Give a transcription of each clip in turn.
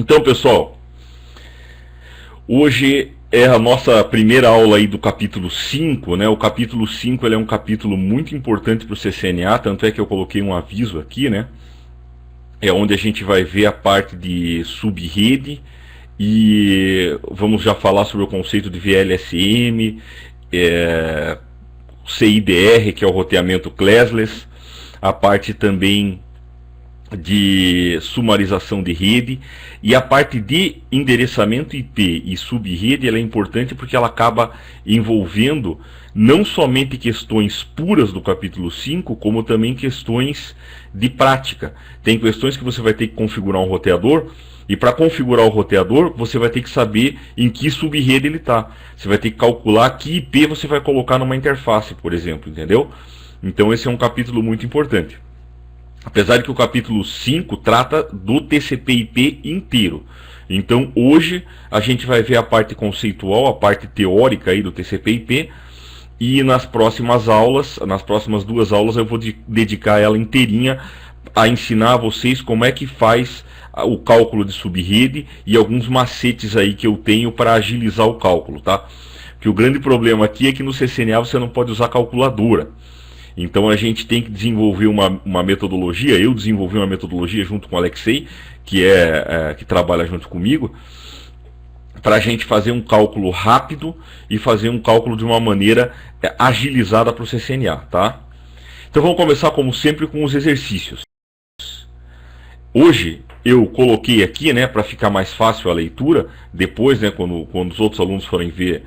Então, pessoal, hoje é a nossa primeira aula aí do capítulo 5, né? O capítulo 5 ele é um capítulo muito importante para o CCNA, tanto é que eu coloquei um aviso aqui, né? É onde a gente vai ver a parte de subrede e vamos já falar sobre o conceito de VLSM, CIDR, que é o roteamento classless, a parte também de sumarização de rede, e a parte de endereçamento IP e subrede ela é importante porque ela acaba envolvendo não somente questões puras do capítulo 5, como também questões de prática. Tem questões que você vai ter que configurar um roteador, e para configurar o roteador você vai ter que saber em que subrede ele está. Você vai ter que calcular que IP você vai colocar numa interface, por exemplo, entendeu? Então esse é um capítulo muito importante. Apesar de que o capítulo 5 trata do TCP/IP inteiro. Então hoje a gente vai ver a parte conceitual, a parte teórica aí do TCP/IP, e nas próximas aulas, nas próximas 2 aulas eu vou dedicar ela inteirinha a ensinar a vocês como é que faz o cálculo de subrede e alguns macetes aí que eu tenho para agilizar o cálculo, tá? Porque o grande problema aqui é que no CCNA você não pode usar calculadora. Então a gente tem que desenvolver uma metodologia. Eu desenvolvi uma metodologia junto com o Alexei, que trabalha junto comigo, para a gente fazer um cálculo rápido e fazer um cálculo de uma maneira agilizada para o CCNA, tá? Então vamos começar como sempre com os exercícios. Hoje eu coloquei aqui, né, para ficar mais fácil a leitura, depois, né, quando os outros alunos forem ver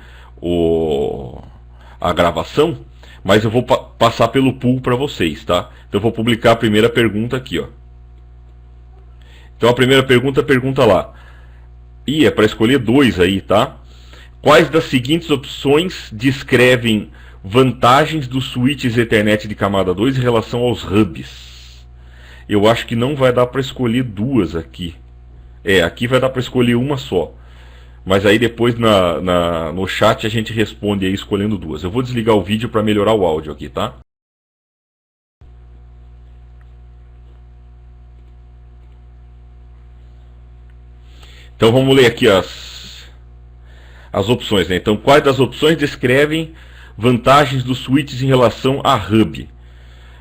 a gravação, mas eu vou passar pelo pool para vocês, tá? Então eu vou publicar a primeira pergunta aqui, ó. Então a primeira pergunta pergunta lá. É para escolher 2 aí, tá? Quais das seguintes opções descrevem vantagens dos switches Ethernet de camada 2 em relação aos hubs? Eu acho que não vai dar para escolher 2 aqui. Aqui vai dar para escolher uma só. Mas aí depois no chat a gente responde aí escolhendo 2. Eu vou desligar o vídeo para melhorar o áudio aqui, tá? Então vamos ler aqui as opções, né? Então, quais das opções descrevem vantagens dos switches em relação a hub?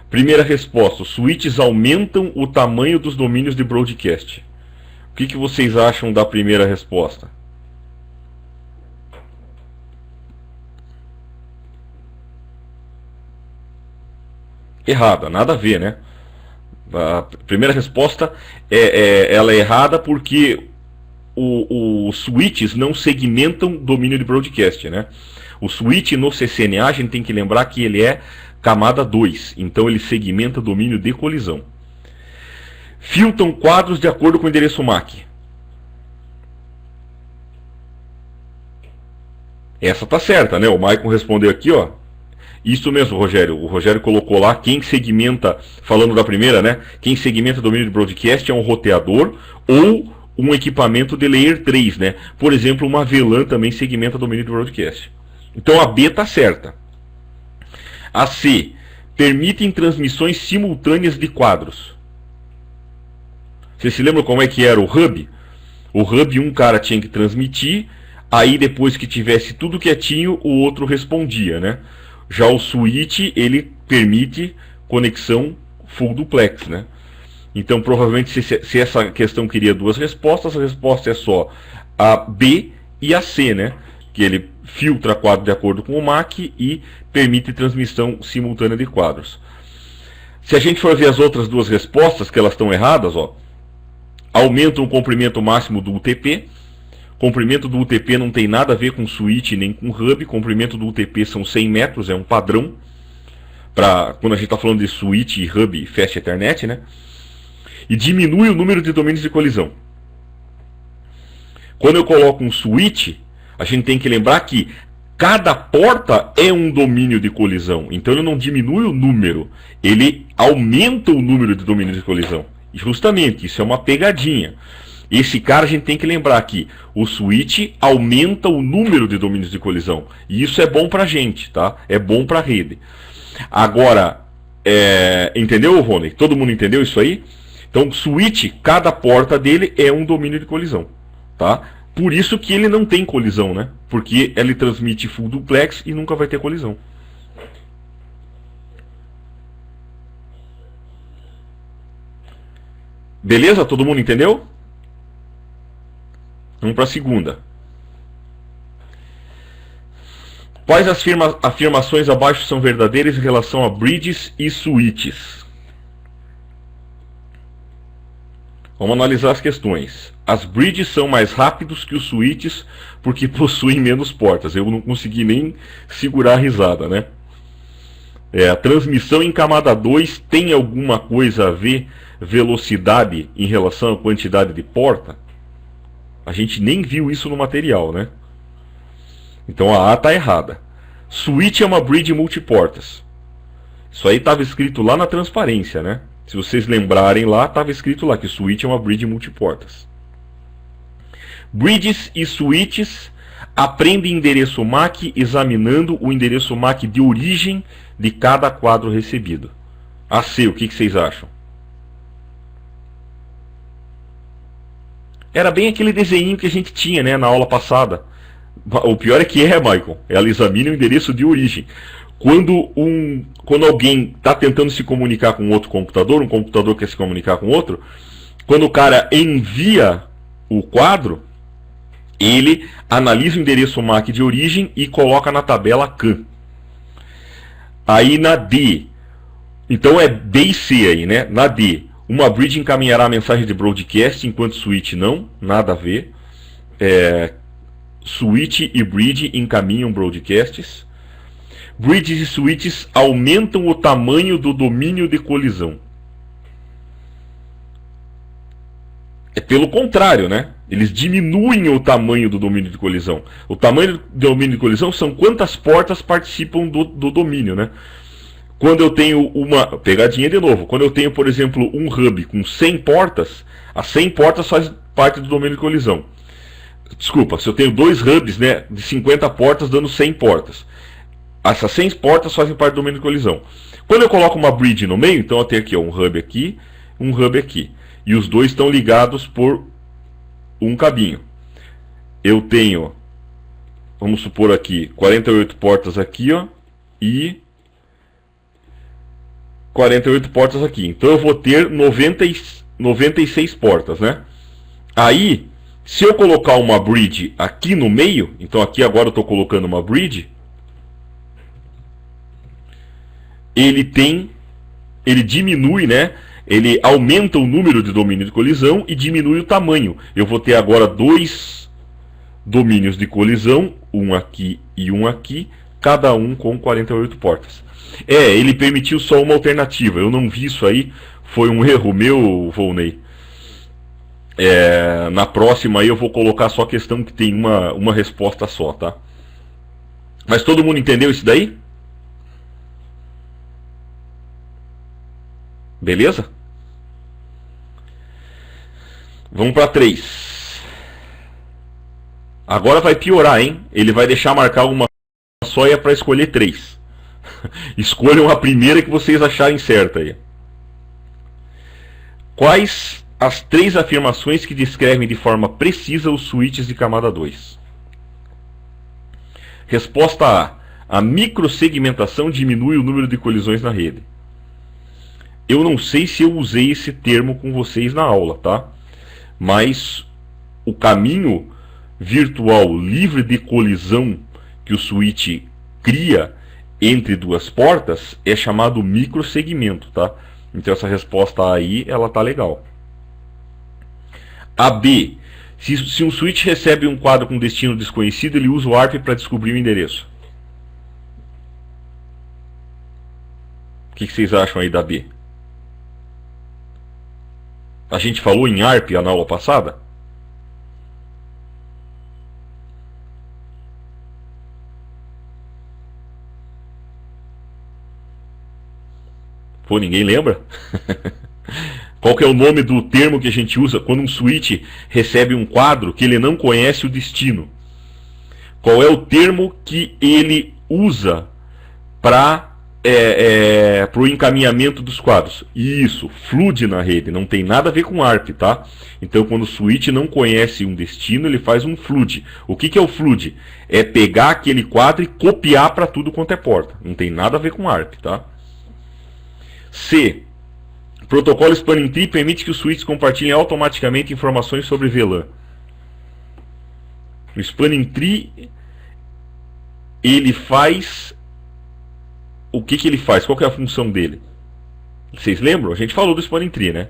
Primeira resposta: os switches aumentam o tamanho dos domínios de broadcast. O que vocês acham da primeira resposta? Errada, nada a ver, né? A primeira resposta ela é errada porque os switches não segmentam domínio de broadcast, né? O switch no CCNA a gente tem que lembrar que ele é camada 2, então ele segmenta domínio de colisão. Filtram quadros de acordo com o endereço MAC. Essa tá certa, né? O Maicon respondeu aqui, ó. Isso mesmo, Rogério. O Rogério colocou lá, quem segmenta, falando da primeira, né? Quem segmenta o domínio de broadcast é um roteador ou um equipamento de layer 3, né? Por exemplo, uma VLAN também segmenta o domínio de broadcast. Então a B está certa. A C, permitem transmissões simultâneas de quadros. Você se lembra como é que era o hub? O hub, um cara tinha que transmitir, aí depois que tivesse tudo quietinho, o outro respondia, né? Já o switch, ele permite conexão full duplex, né? Então, provavelmente, se essa questão queria 2 respostas, a resposta é só a B e a C, né? Que ele filtra quadro de acordo com o MAC e permite transmissão simultânea de quadros. Se a gente for ver as outras 2 respostas, que elas estão erradas, ó, aumentam o comprimento máximo do UTP. Comprimento do UTP não tem nada a ver com switch nem com hub. Comprimento do UTP são 100 metros, é um padrão. Quando a gente está falando de switch, hub e fast Ethernet, né? E diminui o número de domínios de colisão. Quando eu coloco um switch, a gente tem que lembrar que cada porta é um domínio de colisão. Então ele não diminui o número, ele aumenta o número de domínios de colisão. E justamente, isso é uma pegadinha. Esse cara a gente tem que lembrar que o switch aumenta o número de domínios de colisão. E isso é bom pra gente, tá? É bom pra rede. Agora, entendeu, Rony? Todo mundo entendeu isso aí? Então, switch, cada porta dele é um domínio de colisão, tá? Por isso que ele não tem colisão, né? Porque ele transmite full duplex e nunca vai ter colisão. Beleza? Todo mundo entendeu? Vamos para a segunda. Quais as afirmações abaixo são verdadeiras em relação a bridges e switches? Vamos analisar as questões. As bridges são mais rápidos que os switches porque possuem menos portas. Eu não consegui nem segurar a risada, né? A transmissão em camada 2 tem alguma coisa a ver velocidade em relação à quantidade de porta? A gente nem viu isso no material, né? Então a A está errada. Switch é uma bridge multiportas. Isso aí estava escrito lá na transparência, né? Se vocês lembrarem lá, estava escrito lá que switch é uma bridge multiportas. Bridges e switches aprendem endereço MAC examinando o endereço MAC de origem de cada quadro recebido. AC, o que vocês acham? Era bem aquele desenho que a gente tinha, né, na aula passada. O pior é que Michael. Ela examina o endereço de origem. Quando alguém está tentando se comunicar com outro computador, um computador quer se comunicar com outro, quando o cara envia o quadro, ele analisa o endereço MAC de origem e coloca na tabela CAN. Aí na D, então é B e C aí, né? Na D, uma bridge encaminhará a mensagem de broadcast, enquanto switch não, nada a ver. Switch e bridge encaminham broadcasts. Bridges e switches aumentam o tamanho do domínio de colisão. É pelo contrário, né? Eles diminuem o tamanho do domínio de colisão. O tamanho do domínio de colisão são quantas portas participam do domínio, né? Quando eu tenho uma... Pegadinha de novo. Quando eu tenho, por exemplo, um hub com 100 portas, as 100 portas fazem parte do domínio de colisão. Desculpa, se eu tenho dois hubs, né, de 50 portas dando 100 portas. Essas 100 portas fazem parte do domínio de colisão. Quando eu coloco uma bridge no meio, então eu tenho aqui ó, um hub aqui, um hub aqui. E os dois estão ligados por um cabinho. Eu tenho, vamos supor aqui, 48 portas aqui, ó, e 48 portas aqui. Então eu vou ter 96 portas, né? Aí, se eu colocar uma bridge aqui no meio, então aqui agora eu estou colocando uma bridge, ele diminui, né? Ele aumenta o número de domínio de colisão e diminui o tamanho. Eu vou ter agora dois domínios de colisão, um aqui e um aqui, cada um com 48 portas. Ele permitiu só uma alternativa. Eu não vi isso aí, foi um erro meu, Volney. Na próxima aí eu vou colocar só a questão que tem uma resposta só, tá? Mas todo mundo entendeu isso daí? Beleza? Vamos para 3. Agora vai piorar, hein? Ele vai deixar marcar uma só e é para escolher 3. Escolham a primeira que vocês acharem certa aí. Quais as 3 afirmações que descrevem de forma precisa os switches de camada 2? Resposta A. A microsegmentação diminui o número de colisões na rede. Eu não sei se eu usei esse termo com vocês na aula, tá? Mas o caminho virtual livre de colisão que o switch cria entre duas portas é chamado microsegmento, tá? Então essa resposta aí, ela tá legal. A B. Se um switch recebe um quadro com destino desconhecido, ele usa o ARP para descobrir o endereço. O que vocês acham aí da B? A gente falou em ARP na aula passada? Pô, ninguém lembra? Qual que é o nome do termo que a gente usa quando um switch recebe um quadro que ele não conhece o destino? Qual é o termo que ele usa para para o encaminhamento dos quadros. Isso, flood na rede, não tem nada a ver com ARP, tá? Então, quando o switch não conhece um destino, ele faz um flood. O que é o flood? É pegar aquele quadro e copiar para tudo quanto é porta. Não tem nada a ver com ARP, tá? C. Protocolo Spanning Tree permite que os switches compartilhem automaticamente informações sobre VLAN. O Spanning Tree, ele faz... O que ele faz? Qual que é a função dele? Vocês lembram? A gente falou do Spanning Tree, né?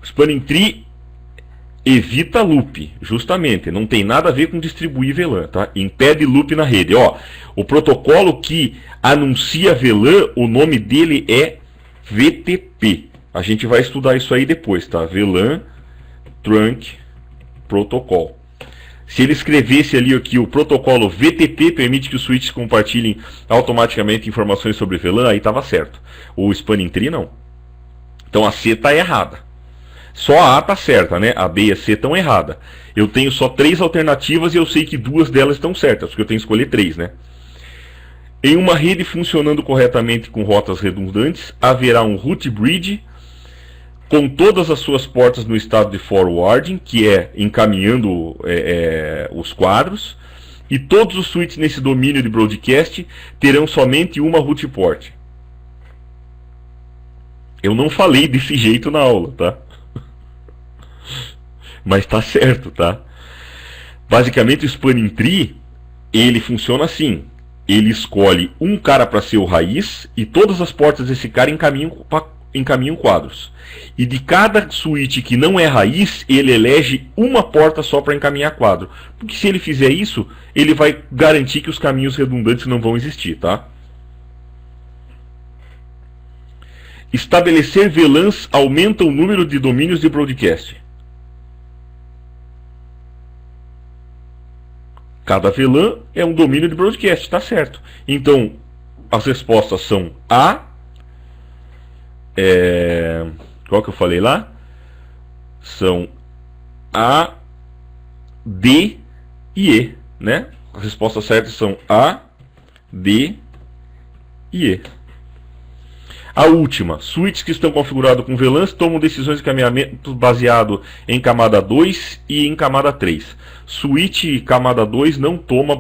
O Spanning Tree evita loop, justamente. Não tem nada a ver com distribuir VLAN, tá? Impede loop na rede. Ó, o protocolo que anuncia VLAN, o nome dele é VTP. A gente vai estudar isso aí depois, tá? VLAN Trunk Protocol. Se ele escrevesse ali aqui o protocolo VTP permite que os switches compartilhem automaticamente informações sobre VLAN, aí estava certo. O Spanning Tree não. Então a C está errada. Só a A está certa, né? A B e a C estão erradas. Eu tenho só 3 alternativas e eu sei que 2 delas estão certas, porque eu tenho que escolher 3, né? Em uma rede funcionando corretamente com rotas redundantes, haverá um root bridge com todas as suas portas no estado de forwarding, que é encaminhando os quadros, e todos os switches nesse domínio de broadcast terão somente uma root port. Eu não falei desse jeito na aula, tá? Mas tá certo, tá? Basicamente o Spanning Tree, ele funciona assim. Ele escolhe um cara para ser o raiz, e todas as portas desse cara encaminham quadros. E de cada switch que não é raiz, ele elege uma porta só para encaminhar quadro. Porque se ele fizer isso, ele vai garantir que os caminhos redundantes não vão existir, tá? Estabelecer VLANs aumenta o número de domínios de broadcast. Cada VLAN é um domínio de broadcast, tá certo. Então, as respostas são A. Qual que eu falei lá? São A, D e E, né? As respostas certas são A, D e E. A última, switches que estão configurados com VLANs tomam decisões de encaminhamento baseado em camada 2 e em camada 3. Switch camada 2 não toma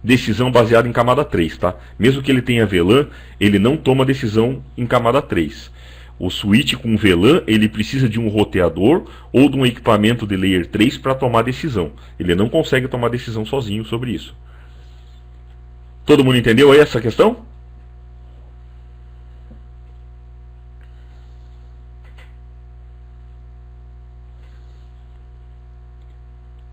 decisão baseada em camada 3, tá? Mesmo que ele tenha VLAN, ele não toma decisão em camada 3. O switch com VLAN, ele precisa de um roteador ou de um equipamento de layer 3 para tomar decisão. Ele não consegue tomar decisão sozinho sobre isso. Todo mundo entendeu aí essa questão?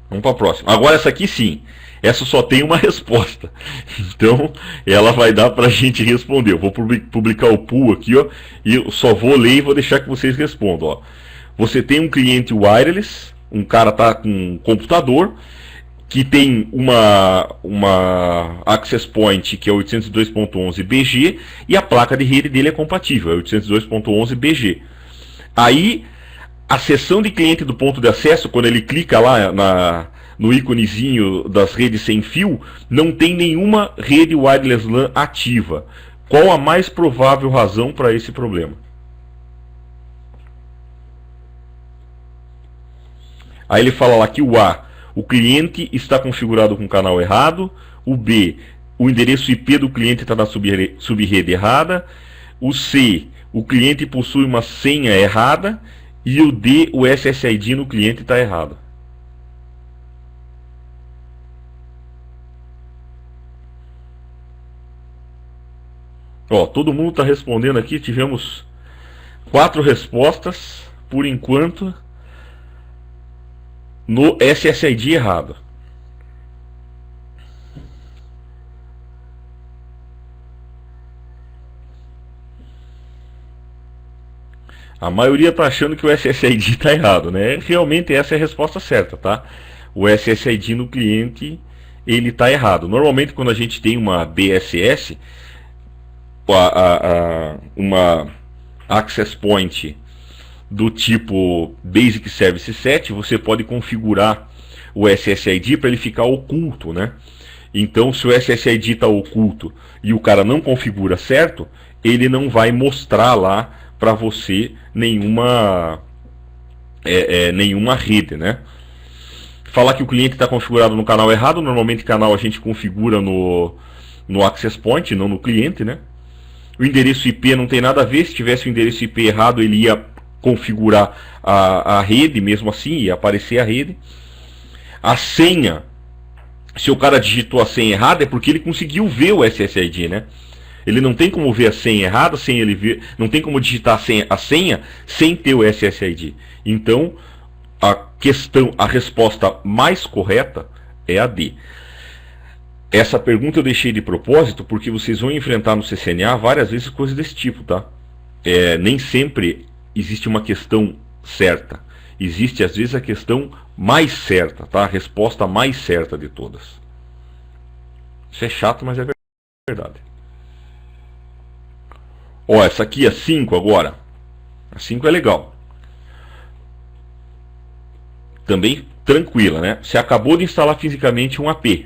Vamos para a próxima. Agora essa aqui sim. Essa só tem uma resposta. Então, ela vai dar para a gente responder. Eu vou publicar o pool aqui, ó, e eu só vou ler e vou deixar que vocês respondam. Ó. Você tem um cliente wireless, um cara tá com um computador, que tem uma access point que é 802.11 BG, e a placa de rede dele é compatível, é 802.11 BG. Aí, a seção de cliente do ponto de acesso, quando ele clica lá no íconezinho das redes sem fio, não tem nenhuma rede wireless LAN ativa. Qual a mais provável razão para esse problema? Aí ele fala lá que o A, o cliente está configurado com o canal errado. O B, o endereço IP do cliente está na subrede errada. O C, o cliente possui uma senha errada. E o D, o SSID no cliente está errado. Ó, todo mundo está respondendo aqui. Tivemos 4 respostas, por enquanto, no SSID errado. A maioria está achando que o SSID está errado, né? Realmente essa é a resposta certa, tá? O SSID no cliente, ele está errado. Normalmente quando a gente tem uma BSS, uma Access Point do tipo Basic Service Set, você pode configurar o SSID para ele ficar oculto, né? Então, se o SSID está oculto e o cara não configura certo, ele não vai mostrar lá para você nenhuma rede, né? Falar que o cliente está configurado no canal errado, normalmente canal a gente configura no Access Point, não no cliente, né? O endereço IP não tem nada a ver, se tivesse o endereço IP errado ele ia configurar a rede, mesmo assim ia aparecer a rede. A senha, se o cara digitou a senha errada é porque ele conseguiu ver o SSID, né? Ele não tem como ver a senha errada sem ele ver, não tem como digitar a senha sem ter o SSID. Então, a resposta mais correta é a D. Essa pergunta eu deixei de propósito porque vocês vão enfrentar no CCNA várias vezes coisas desse tipo, tá? Nem sempre existe uma questão certa. Existe às vezes a questão mais certa, tá? A resposta mais certa de todas. Isso é chato, mas é verdade. Ó, essa aqui é 5 agora. A 5 é legal. Também tranquila, né? Você acabou de instalar fisicamente um AP.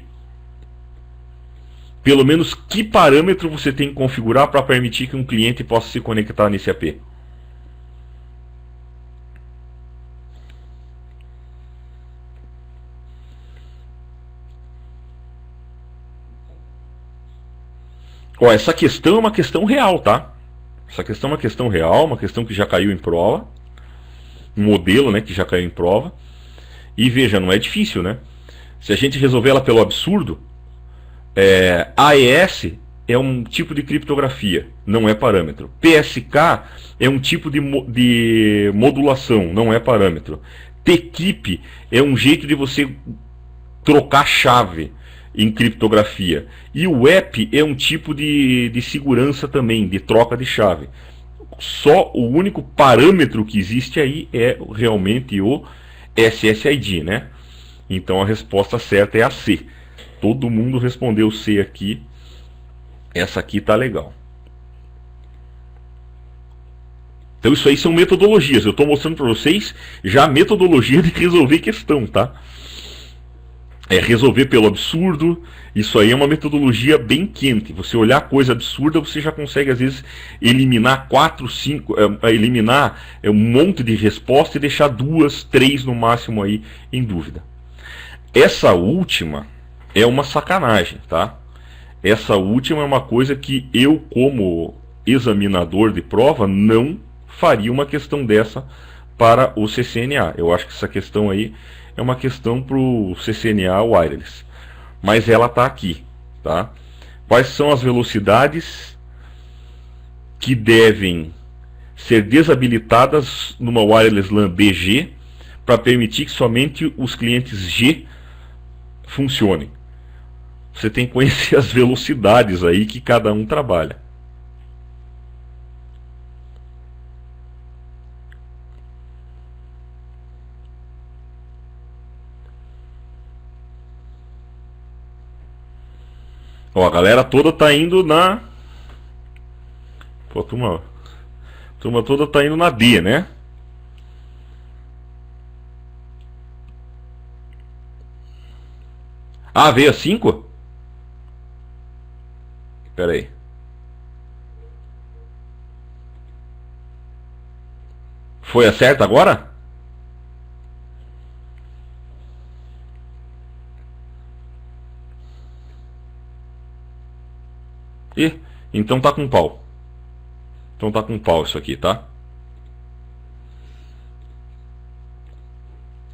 Pelo menos que parâmetro você tem que configurar para permitir que um cliente possa se conectar nesse AP? Ó, essa questão é uma questão real, tá? Essa questão é uma questão real, uma questão que já caiu em prova. Um modelo, né, que já caiu em prova. E veja, não é difícil, né? Se a gente resolver ela pelo absurdo, AES é um tipo de criptografia, não é parâmetro. PSK é um tipo de modulação, não é parâmetro. TKIP é um jeito de você trocar chave em criptografia. E o EP é um tipo de segurança também, de troca de chave. Só o único parâmetro que existe aí é realmente o SSID, né? Então a resposta certa é a C. Todo mundo respondeu C aqui. Essa aqui tá legal. Então isso aí são metodologias. Eu estou mostrando para vocês já a metodologia de resolver questão, tá? Resolver pelo absurdo. Isso aí é uma metodologia bem quente. Você olhar coisa absurda, você já consegue às vezes eliminar 4, 5, eliminar um monte de resposta e deixar 2, 3 no máximo aí em dúvida. Essa última é uma sacanagem, tá? Essa última é uma coisa que eu, como examinador de prova, não faria uma questão dessa para o CCNA. Eu acho que essa questão aí é uma questão para o CCNA Wireless. Mas ela está aqui, tá? Quais são as velocidades que devem ser desabilitadas numa Wireless LAN BG para permitir que somente os clientes G funcionem? Você tem que conhecer as velocidades aí que cada um trabalha. Ó, a galera toda tá indo na... Pô, a turma toda tá indo na D, né? Ah, veio a 5? Pera aí. Foi a certa agora? Ih, então tá com pau. Então tá com pau isso aqui, tá?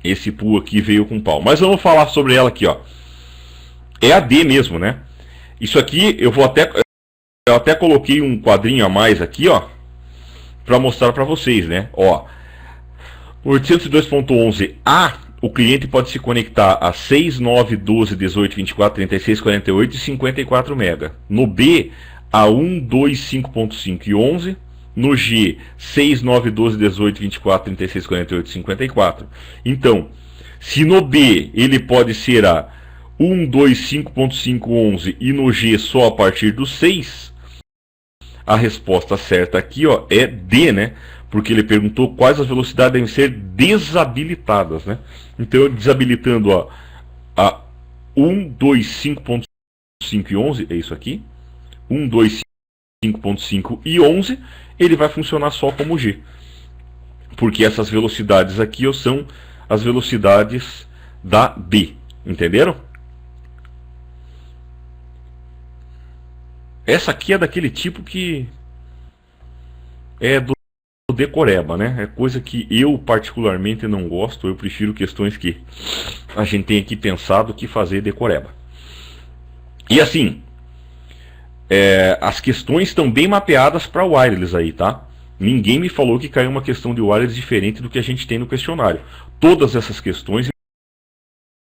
Esse pool aqui veio com pau. Mas eu vou falar sobre ela aqui, ó. É a D mesmo, né? Isso aqui eu até coloquei um quadrinho a mais aqui, ó, para mostrar para vocês, né? Ó, 802.11a, o cliente pode se conectar a 6, 9, 12, 18, 24, 36, 48 e 54 MB. No B, a 1, 2, 5.5 e 11. No G, 6, 9, 12, 18, 24, 36, 48 e 54. Então, se no B ele pode ser a 1, 2, 5.5, 11 e no G só a partir do 6, a resposta certa aqui, ó, é D, né? Porque ele perguntou quais as velocidades devem ser desabilitadas, né? Então, desabilitando a 1, 2, 5.5 5.5 e 11, é isso aqui. 1, 2, 5.5 e 11, ele vai funcionar só como G. Porque essas velocidades aqui ó, são as velocidades da B. Entenderam? Essa aqui é daquele tipo que é do decoreba, né? É coisa que eu particularmente não gosto. Eu prefiro questões que a gente tem aqui pensado que fazer decoreba. E assim, as questões estão bem mapeadas para wireless aí, tá? Ninguém me falou que caiu uma questão de wireless diferente do que a gente tem no questionário. Todas essas questões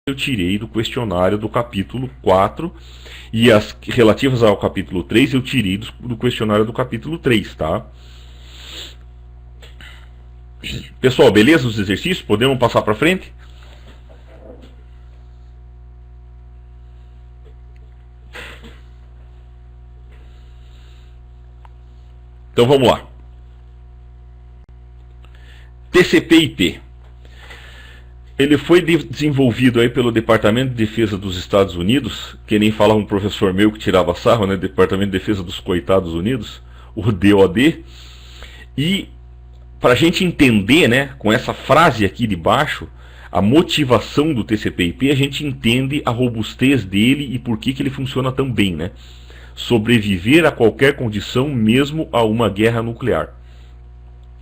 eu tirei do questionário do capítulo 4 e as relativas ao capítulo 3 eu tirei do questionário do capítulo 3, tá? Pessoal, beleza os exercícios? Podemos passar para frente? Então vamos lá. TCP/IP. Ele foi desenvolvido aí pelo Departamento de Defesa dos Estados Unidos, que nem falava um professor meu que tirava sarro, né? Departamento de Defesa dos Coitados Unidos, o DOD. E para a gente entender, né, com essa frase aqui de baixo, a motivação do TCP/IP, a gente entende a robustez dele e por que ele funciona tão bem, né? Sobreviver a qualquer condição, mesmo a uma guerra nuclear.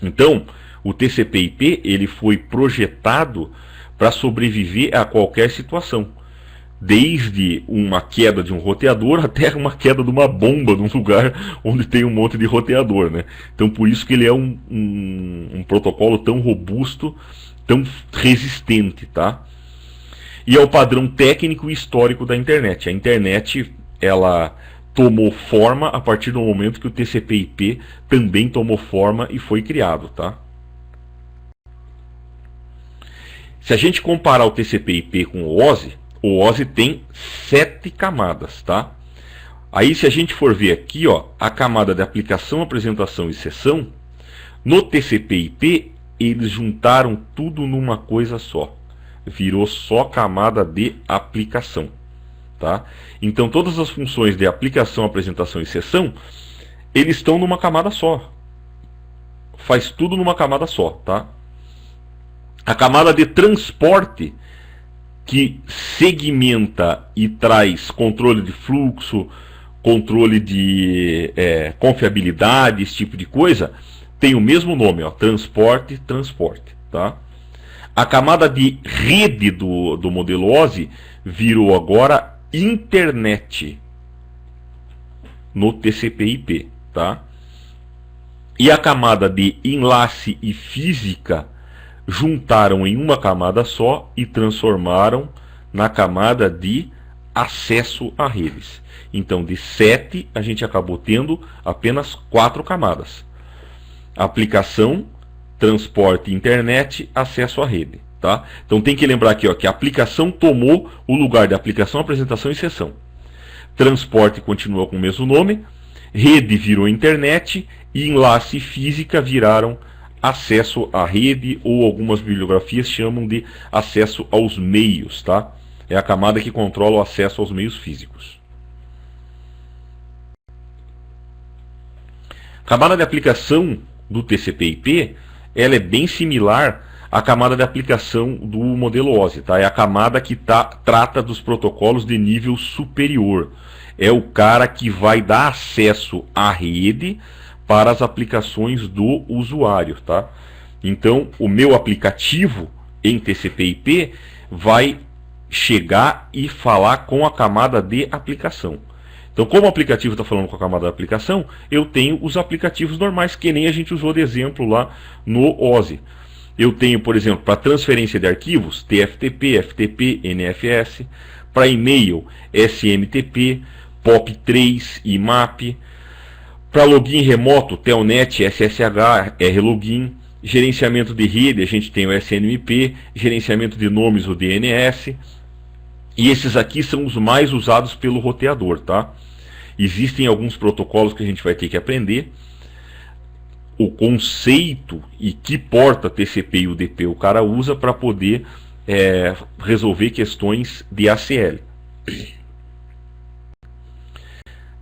Então, o TCP/IP ele foi projetado para sobreviver a qualquer situação, desde uma queda de um roteador até uma queda de uma bomba num lugar onde tem um monte de roteador, né? Então por isso que ele é um protocolo tão robusto, tão resistente, tá? E é o padrão técnico e histórico da internet. A internet, ela tomou forma a partir do momento que o TCP/IP também tomou forma e foi criado, tá? Se a gente comparar o TCP/IP com o OSI tem 7 camadas, tá? Aí se a gente for ver aqui, ó, a camada de aplicação, apresentação e sessão, no TCP/IP eles juntaram tudo numa coisa só. Virou só camada de aplicação, tá? Então todas as funções de aplicação, apresentação e sessão, eles estão numa camada só. Faz tudo numa camada só, tá? A camada de transporte, que segmenta e traz controle de fluxo, controle de confiabilidade, esse tipo de coisa, tem o mesmo nome, ó, transporte, tá? A camada de rede do modelo OSI virou agora internet no TCP/IP, tá? E a camada de enlace e física juntaram em uma camada só e transformaram na camada de acesso a redes. Então de 7 a gente acabou tendo apenas 4 camadas: aplicação, transporte, internet, acesso à rede, tá? Então tem que lembrar aqui, ó, que a aplicação tomou o lugar de aplicação, apresentação e sessão. Transporte continua com o mesmo nome, rede virou internet e enlace e física viraram acesso à rede, ou algumas bibliografias chamam de acesso aos meios, tá? É a camada que controla o acesso aos meios físicos. A camada de aplicação do TCP/IP, ela é bem similar à camada de aplicação do modelo OSI, tá? É a camada que trata dos protocolos de nível superior. É o cara que vai dar acesso à rede para as aplicações do usuário, tá? Então, o meu aplicativo em TCP/IP vai chegar e falar com a camada de aplicação. Então, como o aplicativo está falando com a camada de aplicação, eu tenho os aplicativos normais, que nem a gente usou de exemplo lá no OSI. Eu tenho, por exemplo, para transferência de arquivos, TFTP, FTP, NFS, para e-mail, SMTP, POP3, IMAP, para login remoto, Telnet, SSH, RLogin, gerenciamento de rede, a gente tem o SNMP, gerenciamento de nomes, o DNS, e esses aqui são os mais usados pelo roteador, tá? Existem alguns protocolos que a gente vai ter que aprender, o conceito e que porta TCP e UDP o cara usa para poder resolver questões de ACL.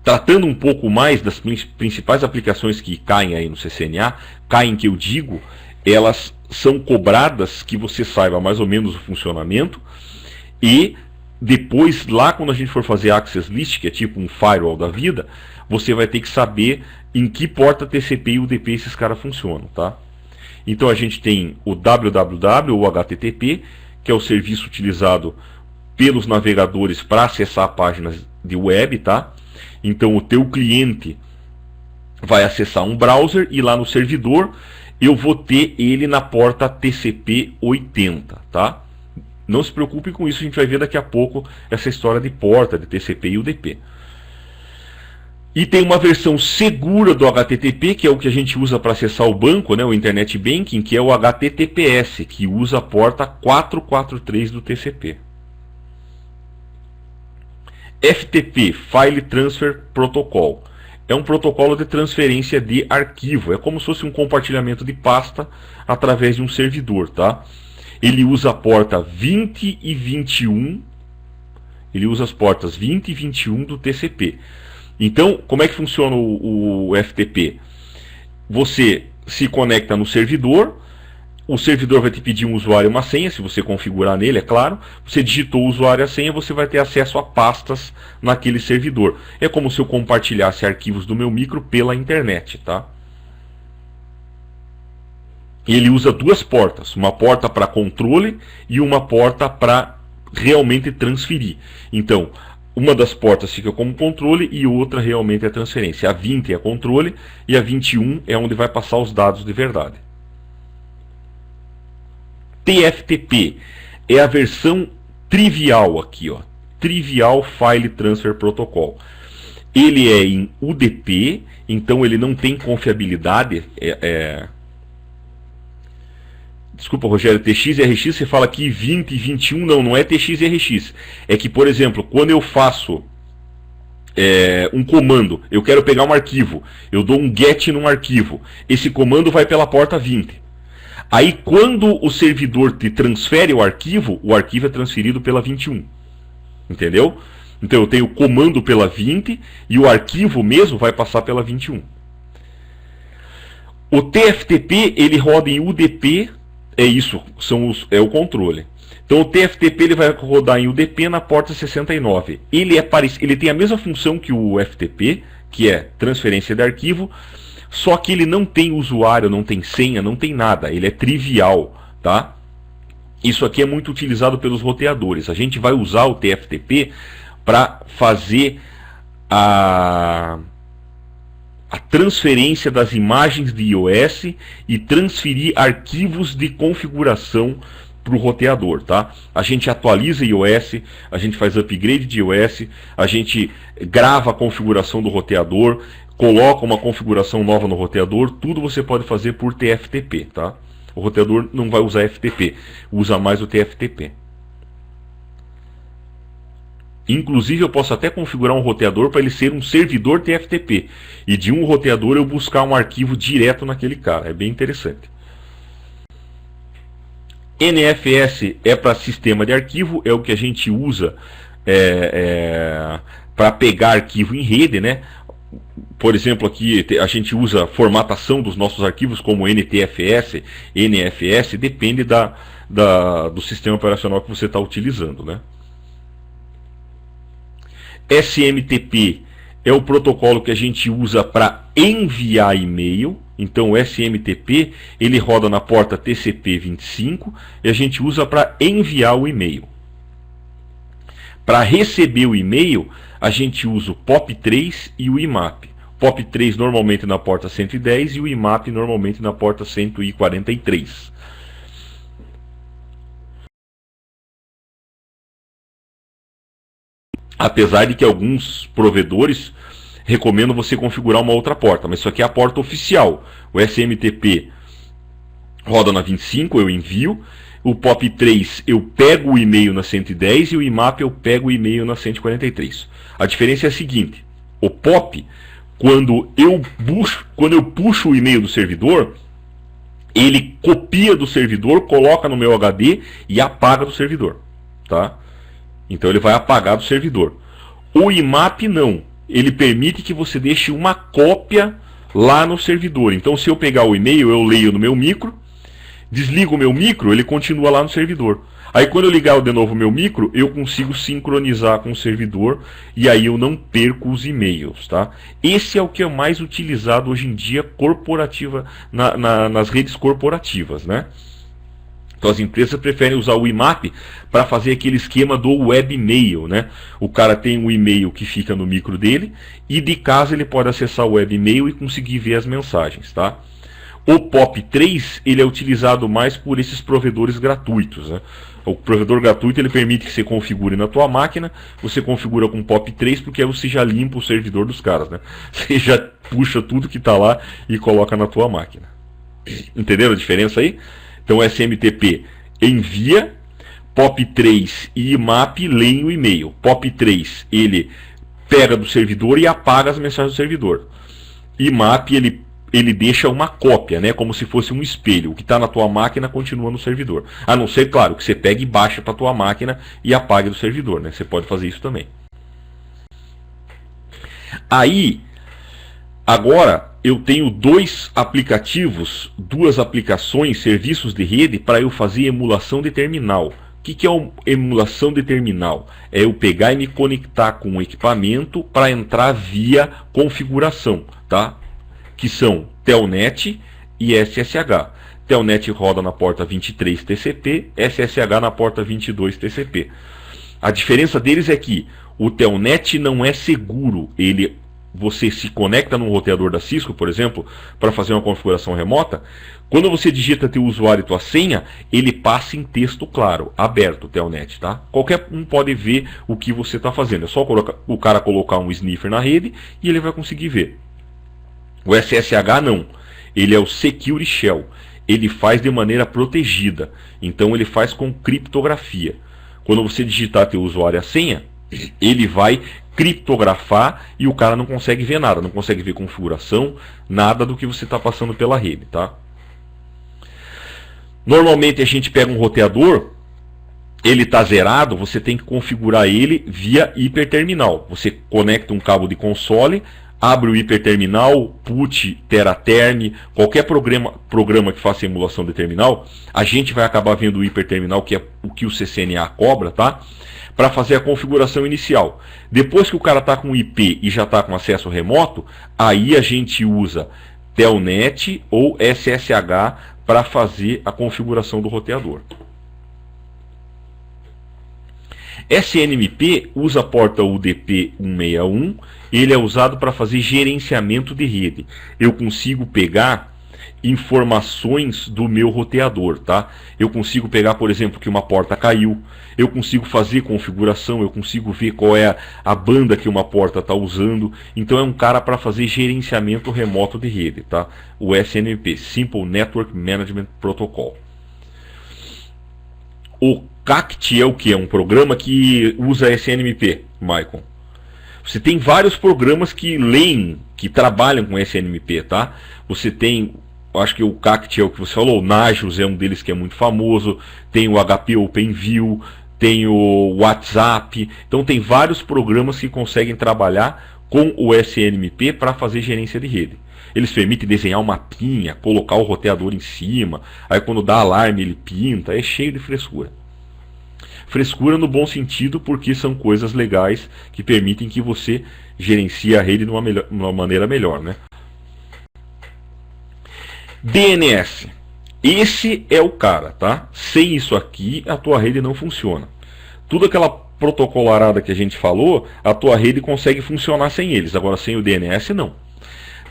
Tratando um pouco mais das principais aplicações que caem aí no CCNA, caem que eu digo, elas são cobradas que você saiba mais ou menos o funcionamento, e depois, lá quando a gente for fazer Access List, que é tipo um firewall da vida, você vai ter que saber em que porta TCP e UDP esses caras funcionam, tá? Então a gente tem o www ou HTTP, que é o serviço utilizado pelos navegadores para acessar páginas de web, tá? Então o teu cliente vai acessar um browser e lá no servidor eu vou ter ele na porta TCP 80, tá? Não se preocupe com isso, a gente vai ver daqui a pouco essa história de porta, de TCP e UDP. E tem uma versão segura do HTTP, que é o que a gente usa para acessar o banco, né, o Internet Banking, que é o HTTPS, que usa a porta 443 do TCP. FTP, File Transfer Protocol, é um protocolo de transferência de arquivo, é como se fosse um compartilhamento de pasta através de um servidor, tá? Ele usa a porta 20 e 21, ele usa as portas 20 e 21 do TCP. Então, como é que funciona o FTP? Você se conecta no servidor, o servidor vai te pedir um usuário e uma senha, se você configurar nele, é claro. Você digitou o usuário e a senha, você vai ter acesso a pastas naquele servidor. É como se eu compartilhasse arquivos do meu micro pela internet, tá? Ele usa duas portas, uma porta para controle e uma porta para realmente transferir. Então, uma das portas fica como controle e outra realmente é transferência. A 20 é controle e a 21 é onde vai passar os dados de verdade. TFTP é a versão trivial aqui, ó, Trivial File Transfer Protocol. Ele é em UDP, então ele não tem confiabilidade. Desculpa, Rogério, TX e RX, você fala aqui 20 e 21, não é TX e RX. É que, por exemplo, quando eu faço um comando, eu quero pegar um arquivo, eu dou um get num arquivo, esse comando vai pela porta 20. Aí, quando o servidor te transfere o arquivo é transferido pela 21. Entendeu? Então, eu tenho o comando pela 20 e o arquivo mesmo vai passar pela 21. O TFTP, ele roda em UDP, é isso, é o controle. Então, o TFTP ele vai rodar em UDP na porta 69. Ele tem a mesma função que o FTP, que é transferência de arquivo, só que ele não tem usuário, não tem senha, não tem nada. Ele é trivial, tá? Isso aqui é muito utilizado pelos roteadores. A gente vai usar o TFTP para fazer a transferência das imagens de iOS e transferir arquivos de configuração para o roteador, tá? A gente atualiza iOS, a gente faz upgrade de iOS, a gente grava a configuração do roteador, coloca uma configuração nova no roteador, tudo você pode fazer por TFTP, tá? O roteador não vai usar FTP, usa mais o TFTP. Inclusive eu posso até configurar um roteador para ele ser um servidor TFTP. E de um roteador eu buscar um arquivo direto naquele cara, é bem interessante. NFS é para sistema de arquivo, é o que a gente usa para pegar arquivo em rede, né? Por exemplo, aqui a gente usa formatação dos nossos arquivos como NTFS, NFS, depende do sistema operacional que você está utilizando, né? SMTP é o protocolo que a gente usa para enviar e-mail. Então o SMTP ele roda na porta TCP 25 e a gente usa para enviar o e-mail. Para receber o e-mail, a gente usa o POP3 e o IMAP. POP3 normalmente na porta 110 e o IMAP normalmente na porta 143. Apesar de que alguns provedores recomendam você configurar uma outra porta, mas isso aqui é a porta oficial. O SMTP roda na 25, eu envio. O POP3 eu pego o e-mail na 110 e o IMAP eu pego o e-mail na 143. A diferença é a seguinte: o POP, quando eu puxo o e-mail do servidor, ele copia do servidor, coloca no meu HD e apaga do servidor, tá? Então ele vai apagar do servidor. O IMAP não. ele permite que você deixe uma cópia lá no servidor. Então, se eu pegar o e-mail, eu leio no meu micro, desligo o meu micro, ele continua lá no servidor. Aí quando eu ligar de novo o meu micro, eu consigo sincronizar com o servidor e aí eu não perco os e-mails, tá? Esse é o que é mais utilizado hoje em dia corporativa, nas redes corporativas, né? Então as empresas preferem usar o IMAP para fazer aquele esquema do webmail, né? O cara tem um e-mail que fica no micro dele e de casa ele pode acessar o webmail e conseguir ver as mensagens, tá? O POP3 ele é utilizado mais por esses provedores gratuitos, né? O provedor gratuito ele permite que você configure na tua máquina, você configura com POP3 porque aí você já limpa o servidor dos caras, né? Você já puxa tudo que está lá e coloca na tua máquina. Entenderam a diferença aí? Então SMTP envia, POP3 e IMAP leem o e-mail. POP3 ele pega do servidor e apaga as mensagens do servidor. IMAP ele deixa uma cópia, né, como se fosse um espelho. O que está na tua máquina continua no servidor. A não ser, claro, que você pegue e baixe para a tua máquina e apague do servidor, né? Você pode fazer isso também. Aí, agora eu tenho dois aplicativos, duas aplicações, serviços de rede para eu fazer emulação de terminal. O que é uma emulação de terminal? É eu pegar e me conectar com o equipamento para entrar via configuração, tá? Que são Telnet e SSH. Telnet roda na porta 23 TCP, SSH na porta 22 TCP. A diferença deles é que o Telnet não é seguro. Você se conecta num roteador da Cisco, por exemplo, para fazer uma configuração remota. Quando você digita teu usuário e tua senha, ele passa em texto claro, aberto o Telnet, tá? Qualquer um pode ver o que você está fazendo. É só o cara colocar um sniffer na rede e ele vai conseguir ver. O SSH não, ele é o Secure Shell, ele faz de maneira protegida, então ele faz com criptografia. Quando você digitar teu usuário e a senha, ele vai criptografar e o cara não consegue ver nada, não consegue ver configuração, nada do que você está passando pela rede, tá? Normalmente a gente pega um roteador, ele está zerado, você tem que configurar ele via hiperterminal. Você conecta um cabo de console, abre o hiperterminal, PUT, TeraTerm, qualquer programa que faça emulação de terminal, a gente vai acabar vendo o hiperterminal, que é o que o CCNA cobra, tá? Para fazer a configuração inicial. Depois que o cara está com IP e já está com acesso remoto, aí a gente usa Telnet ou SSH para fazer a configuração do roteador. SNMP usa a porta UDP 161, ele é usado para fazer gerenciamento de rede. Eu consigo pegar informações do meu roteador, tá? Eu consigo pegar, por exemplo, que uma porta caiu, eu consigo fazer configuração, eu consigo ver qual é a banda que uma porta está usando. Então é um cara para fazer gerenciamento remoto de rede, tá? O SNMP, Simple Network Management Protocol. O CACT é o que? É um programa que usa SNMP, Michael. Você tem vários programas que leem, que trabalham com SNMP, tá? Você tem, acho que o CACT é o que você falou, o Nagios é um deles que é muito famoso, tem o HP OpenView, tem o WhatsApp. Então tem vários programas que conseguem trabalhar com o SNMP para fazer gerência de rede. Eles permitem desenhar um mapinha, colocar o roteador em cima, aí quando dá alarme ele pinta, é cheio de frescura. Frescura no bom sentido, porque são coisas legais que permitem que você gerencie a rede de uma maneira melhor, né? DNS. Esse é o cara, tá? Sem isso aqui, a tua rede não funciona. Tudo aquela protocolarada que a gente falou, a tua rede consegue funcionar sem eles. Agora, sem o DNS, não.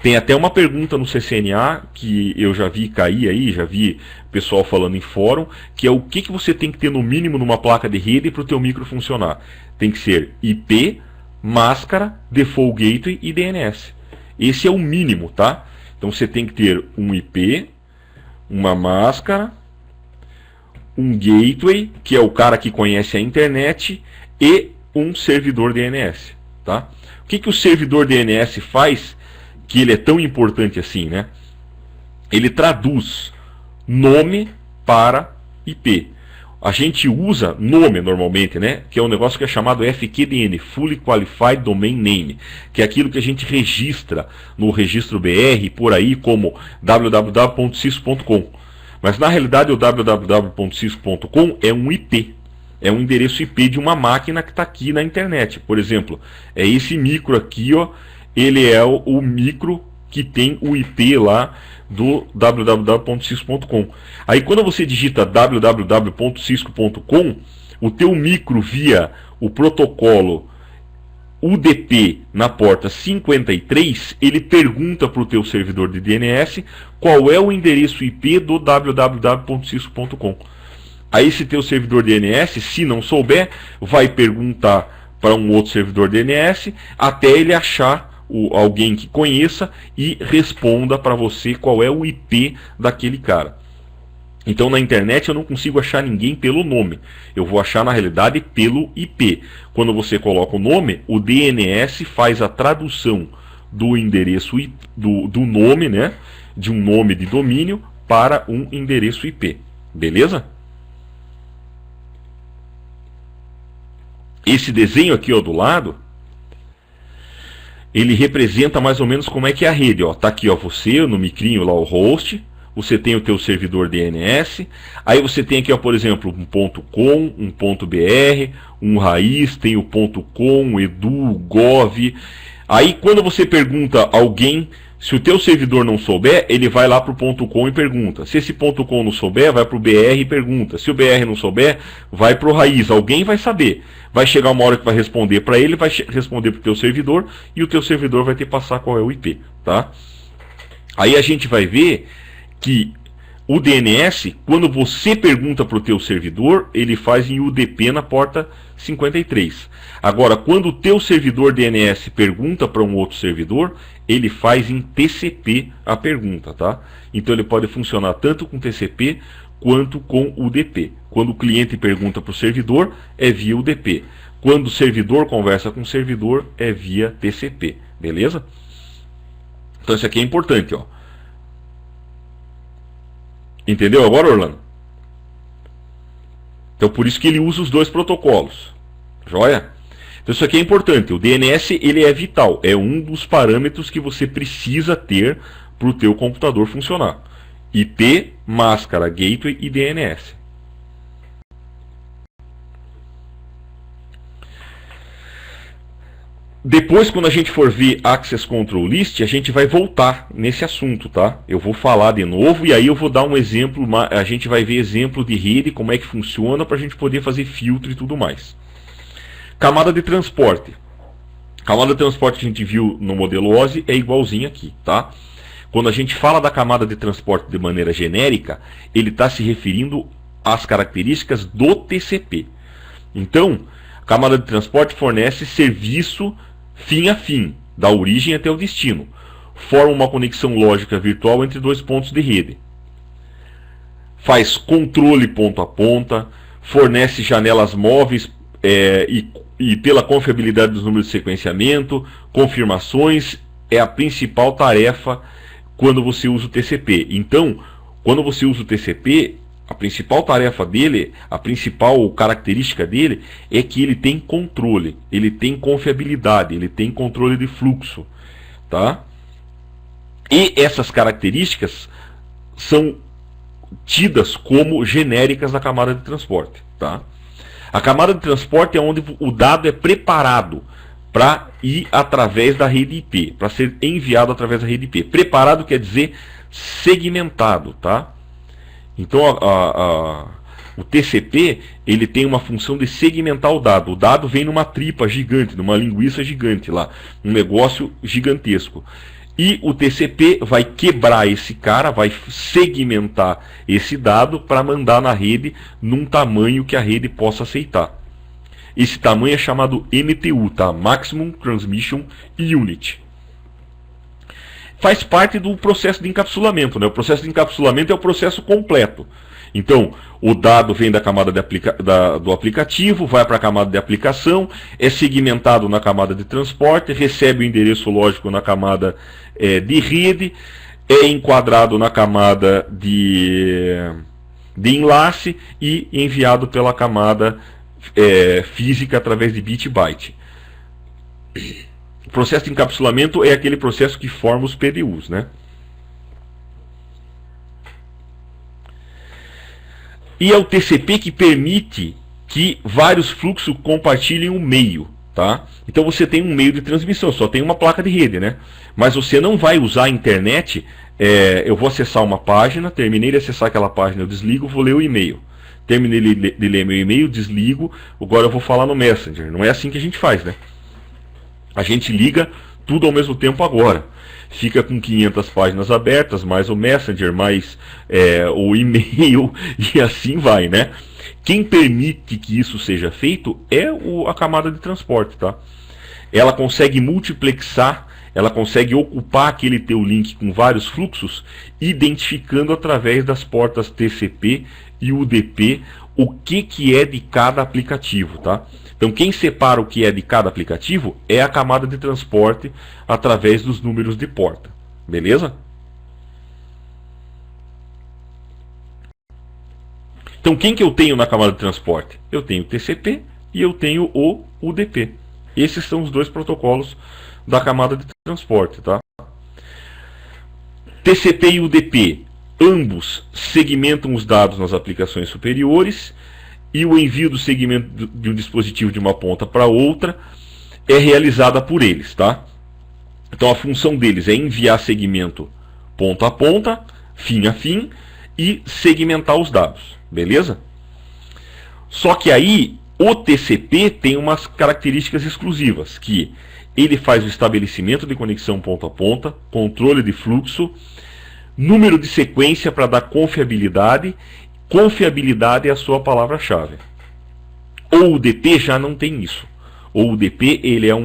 Tem até uma pergunta no CCNA que eu já vi cair aí, já vi pessoal falando em fórum, que é o que você tem que ter no mínimo numa placa de rede para o teu micro funcionar. Tem que ser IP, máscara, default gateway e DNS. Esse é o mínimo, tá? Então você tem que ter um IP, uma máscara, um gateway, que é o cara que conhece a internet, e um servidor DNS, tá? O que o servidor DNS faz que ele é tão importante assim, né? Ele traduz nome para IP. a gente usa nome normalmente, né? Que é um negócio que é chamado FQDN, Fully Qualified Domain Name, que é aquilo que a gente registra no registro BR por aí como www.cisco.com. Mas na realidade o www.cisco.com é um IP, é um endereço IP de uma máquina que está aqui na internet. Por exemplo, é esse micro aqui, ó, ele é o micro que tem o IP lá do www.cisco.com. Aí quando você digita www.cisco.com, o teu micro via o protocolo UDP na porta 53, ele pergunta para o teu servidor de DNS qual é o endereço IP do www.cisco.com. Aí esse teu servidor DNS, se não souber, vai perguntar para um outro servidor DNS até ele achar alguém que conheça e responda para você qual é o IP daquele cara. Então na internet eu não consigo achar ninguém pelo nome, eu vou achar na realidade pelo IP. Quando você coloca o nome, o DNS faz a tradução do endereço do nome, né, de um nome de domínio para um endereço IP. Beleza? Esse desenho aqui, ó, do lado, ele representa mais ou menos como é que é a rede, ó. Tá aqui, ó, você no micrinho lá, o host, você tem o teu servidor DNS, aí você tem aqui, ó, por exemplo, um .com, um .br, um raiz, tem o .com, edu, gov. Aí quando você pergunta a alguém, se o teu servidor não souber, ele vai lá para o .com e pergunta. Se esse .com não souber, vai para o BR e pergunta. Se o BR não souber, vai para o raiz. Alguém vai saber. Vai chegar uma hora que vai responder para ele, vai responder para o teu servidor, e o teu servidor vai ter que passar qual é o IP, tá? Aí a gente vai ver que o DNS, quando você pergunta para o teu servidor, ele faz em UDP na porta 53. Agora, quando o teu servidor DNS pergunta para um outro servidor, ele faz em TCP a pergunta, tá? Então ele pode funcionar tanto com TCP quanto com UDP. Quando o cliente pergunta para o servidor, é via UDP. Quando o servidor conversa com o servidor, é via TCP. Beleza? Então isso aqui é importante, ó. Entendeu agora, Orlando? Então por isso que ele usa os dois protocolos. Joia? Então isso aqui é importante. O DNS, ele é vital. É um dos parâmetros que você precisa ter para o teu computador funcionar. IP, máscara, gateway e DNS. Depois, quando a gente for ver Access Control List, a gente vai voltar nesse assunto, tá? Eu vou falar de novo e aí eu vou dar um exemplo, a gente vai ver exemplo de rede, como é que funciona, para a gente poder fazer filtro e tudo mais. Camada de transporte. Camada de transporte que a gente viu no modelo OSI é igualzinho aqui, tá? Quando a gente fala da camada de transporte de maneira genérica, ele está se referindo às características do TCP. Então, a camada de transporte fornece serviço fim a fim, da origem até o destino. Forma uma conexão lógica virtual entre dois pontos de rede. Faz controle ponto a ponta, fornece janelas móveis e pela confiabilidade dos números de sequenciamento, confirmações, é a principal tarefa quando você usa o TCP. Então, quando você usa o TCP, a principal tarefa dele, a principal característica dele é que ele tem controle, ele tem confiabilidade, ele tem controle de fluxo, tá? E essas características são tidas como genéricas na camada de transporte, tá? A camada de transporte é onde o dado é preparado para ir através da rede IP, para ser enviado através da rede IP. Preparado quer dizer segmentado, tá? Então o TCP, ele tem uma função de segmentar o dado. O dado vem numa tripa gigante, numa linguiça gigante lá, um negócio gigantesco. E o TCP vai quebrar esse cara, vai segmentar esse dado para mandar na rede num tamanho que a rede possa aceitar. Esse tamanho é chamado MTU, tá? Maximum Transmission Unit. Faz parte do processo de encapsulamento, né? O processo de encapsulamento é o processo completo. Então, o dado vem da camada do aplicativo, vai para a camada de aplicação, é segmentado na camada de transporte, recebe o endereço lógico na camada de rede, é enquadrado na camada de de enlace e enviado pela camada física através de bit byte. O processo de encapsulamento é aquele processo que forma os PDUs, né? E é o TCP que permite que vários fluxos compartilhem um meio, tá? Então você tem um meio de transmissão, só tem uma placa de rede, né? Mas você não vai usar a internet. Eu vou acessar uma página, terminei de acessar aquela página, eu desligo, vou ler o e-mail. Terminei de ler meu e-mail, desligo, agora eu vou falar no Messenger. Não é assim que a gente faz, né? A gente liga tudo ao mesmo tempo agora. Fica com 500 páginas abertas, mais o Messenger, mais o e-mail, e assim vai, né? Quem permite que isso seja feito é a camada de transporte, tá? Ela consegue multiplexar, ela consegue ocupar aquele teu link com vários fluxos, identificando através das portas TCP e UDP o que é de cada aplicativo, tá? Então quem separa o que é de cada aplicativo é a camada de transporte através dos números de porta, beleza? Então quem que eu tenho na camada de transporte? Eu tenho o TCP e eu tenho o UDP. Esses são os dois protocolos da camada de transporte, tá? TCP e UDP, ambos segmentam os dados nas aplicações superiores, e o envio do segmento de um dispositivo de uma ponta para outra é realizada por eles, tá? Então a função deles é enviar segmento ponta a ponta, fim a fim, e segmentar os dados, beleza? Só que aí o TCP tem umas características exclusivas, que ele faz o estabelecimento de conexão ponta a ponta, controle de fluxo, número de sequência para dar confiabilidade. Confiabilidade é a sua palavra-chave. O UDP já não tem isso. O UDP ele é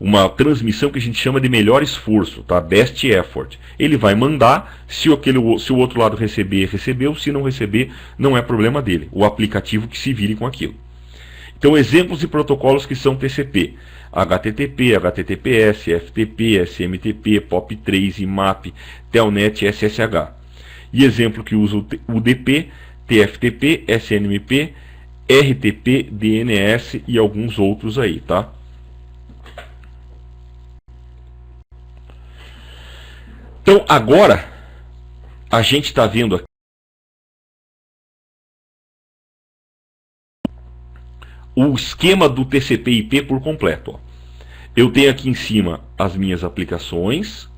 uma transmissão que a gente chama de melhor esforço, tá? Best effort. Ele vai mandar, se o outro lado receber, recebeu, se não receber, não é problema dele. O aplicativo que se vire com aquilo. Então, exemplos de protocolos que são TCP: HTTP, HTTPS, FTP, SMTP, POP3, IMAP, Telnet, SSH. E exemplo que usa o UDP, TFTP, SNMP, RTP, DNS e alguns outros aí, tá? Então agora a gente está vendo aqui o esquema do TCP/IP por completo, ó. Eu tenho aqui em cima as minhas aplicações.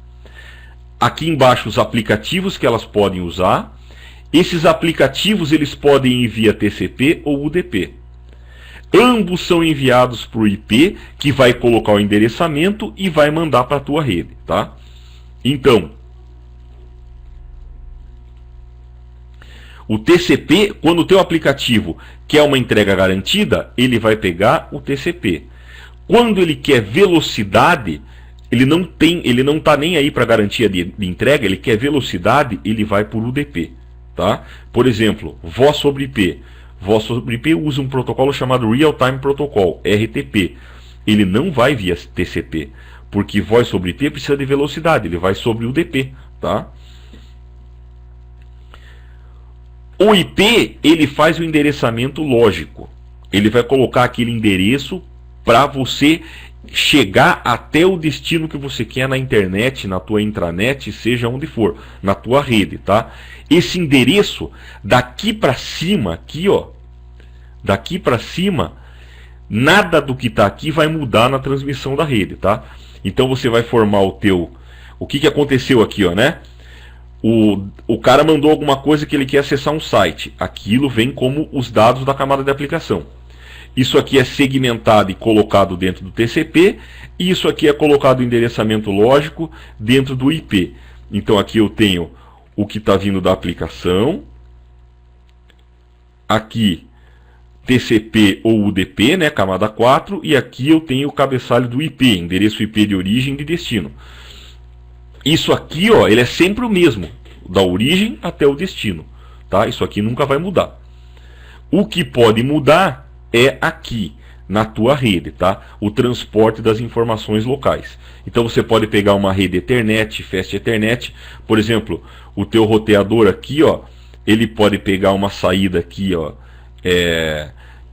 Aqui embaixo os aplicativos que elas podem usar. Esses aplicativos eles podem ir via TCP ou UDP. Ambos são enviados para o IP, que vai colocar o endereçamento e vai mandar para a tua rede, tá? Então, o TCP, quando o teu aplicativo quer uma entrega garantida, ele vai pegar o TCP. Quando ele quer velocidade, ele não está nem aí para garantia de entrega, ele quer velocidade, ele vai por UDP, tá? Por exemplo, voz sobre IP. Voz sobre IP usa um protocolo chamado Real Time Protocol, RTP. Ele não vai via TCP, porque voz sobre IP precisa de velocidade, ele vai sobre UDP, tá? O IP, ele faz o endereçamento lógico. Ele vai colocar aquele endereço para você chegar até o destino que você quer na internet, na tua intranet, seja onde for, na tua rede, tá? Esse endereço, daqui para cima, aqui, ó, daqui para cima, nada do que está aqui vai mudar na transmissão da rede, tá? Então você vai formar o que aconteceu aqui, ó, né? O cara mandou alguma coisa que ele quer acessar um site. Aquilo vem como os dados da camada de aplicação. Isso aqui é segmentado e colocado dentro do TCP. E isso aqui é colocado em endereçamento lógico dentro do IP. Então aqui eu tenho o que está vindo da aplicação. Aqui TCP ou UDP, né, camada 4. E aqui eu tenho o cabeçalho do IP, endereço IP de origem e de destino. Isso aqui, ó, ele é sempre o mesmo, da origem até o destino, tá? Isso aqui nunca vai mudar. O que pode mudar é aqui, na tua rede, tá? O transporte das informações locais. Então você pode pegar uma rede Ethernet, Fast Ethernet, por exemplo, o teu roteador aqui, ó, ele pode pegar uma saída aqui, ó,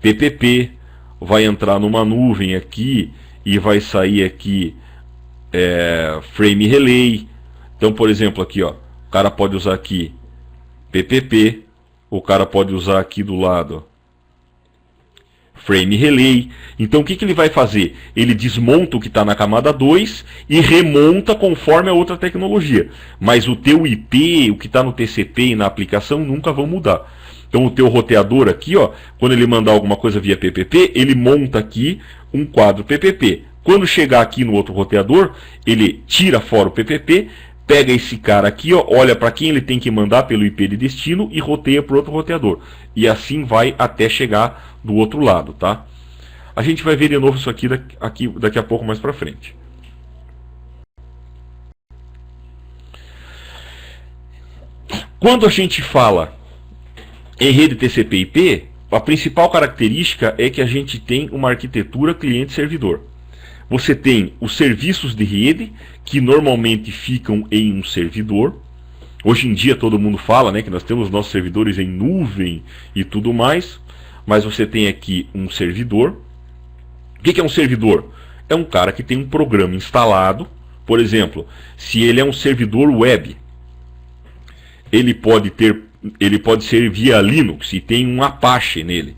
PPP, vai entrar numa nuvem aqui e vai sair aqui frame relay. Então, por exemplo, aqui, ó, o cara pode usar aqui PPP, o cara pode usar aqui do lado frame relay. Então o que ele vai fazer? Ele desmonta o que está na camada 2 e remonta conforme a outra tecnologia. Mas o teu IP, o que está no TCP e na aplicação nunca vão mudar. Então o teu roteador aqui, ó, quando ele mandar alguma coisa via PPP, ele monta aqui um quadro PPP. Quando chegar aqui no outro roteador, ele tira fora o PPP, pega esse cara aqui, ó, olha para quem ele tem que mandar pelo IP de destino e roteia para outro roteador. E assim vai até chegar do outro lado, tá? A gente vai ver de novo isso aqui daqui a pouco mais para frente. Quando a gente fala em rede TCP/IP, a principal característica é que a gente tem uma arquitetura cliente-servidor. Você tem os serviços de rede, que normalmente ficam em um servidor. Hoje em dia todo mundo fala, né, que nós temos nossos servidores em nuvem e tudo mais. Mas você tem aqui um servidor. O que é um servidor? É um cara que tem um programa instalado. Por exemplo, se ele é um servidor web, ele pode ser via Linux e tem um Apache nele.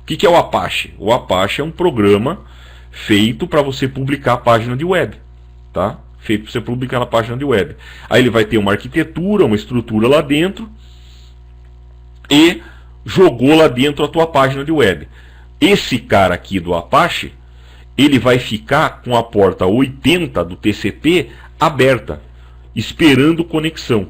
O que é o Apache? O Apache é um programa feito para você publicar a página de web, tá? Feito para você publicar na página de web. Aí ele vai ter uma arquitetura, uma estrutura lá dentro e jogou lá dentro a tua página de web. Esse cara aqui do Apache, ele vai ficar com a porta 80 do TCP aberta, esperando conexão.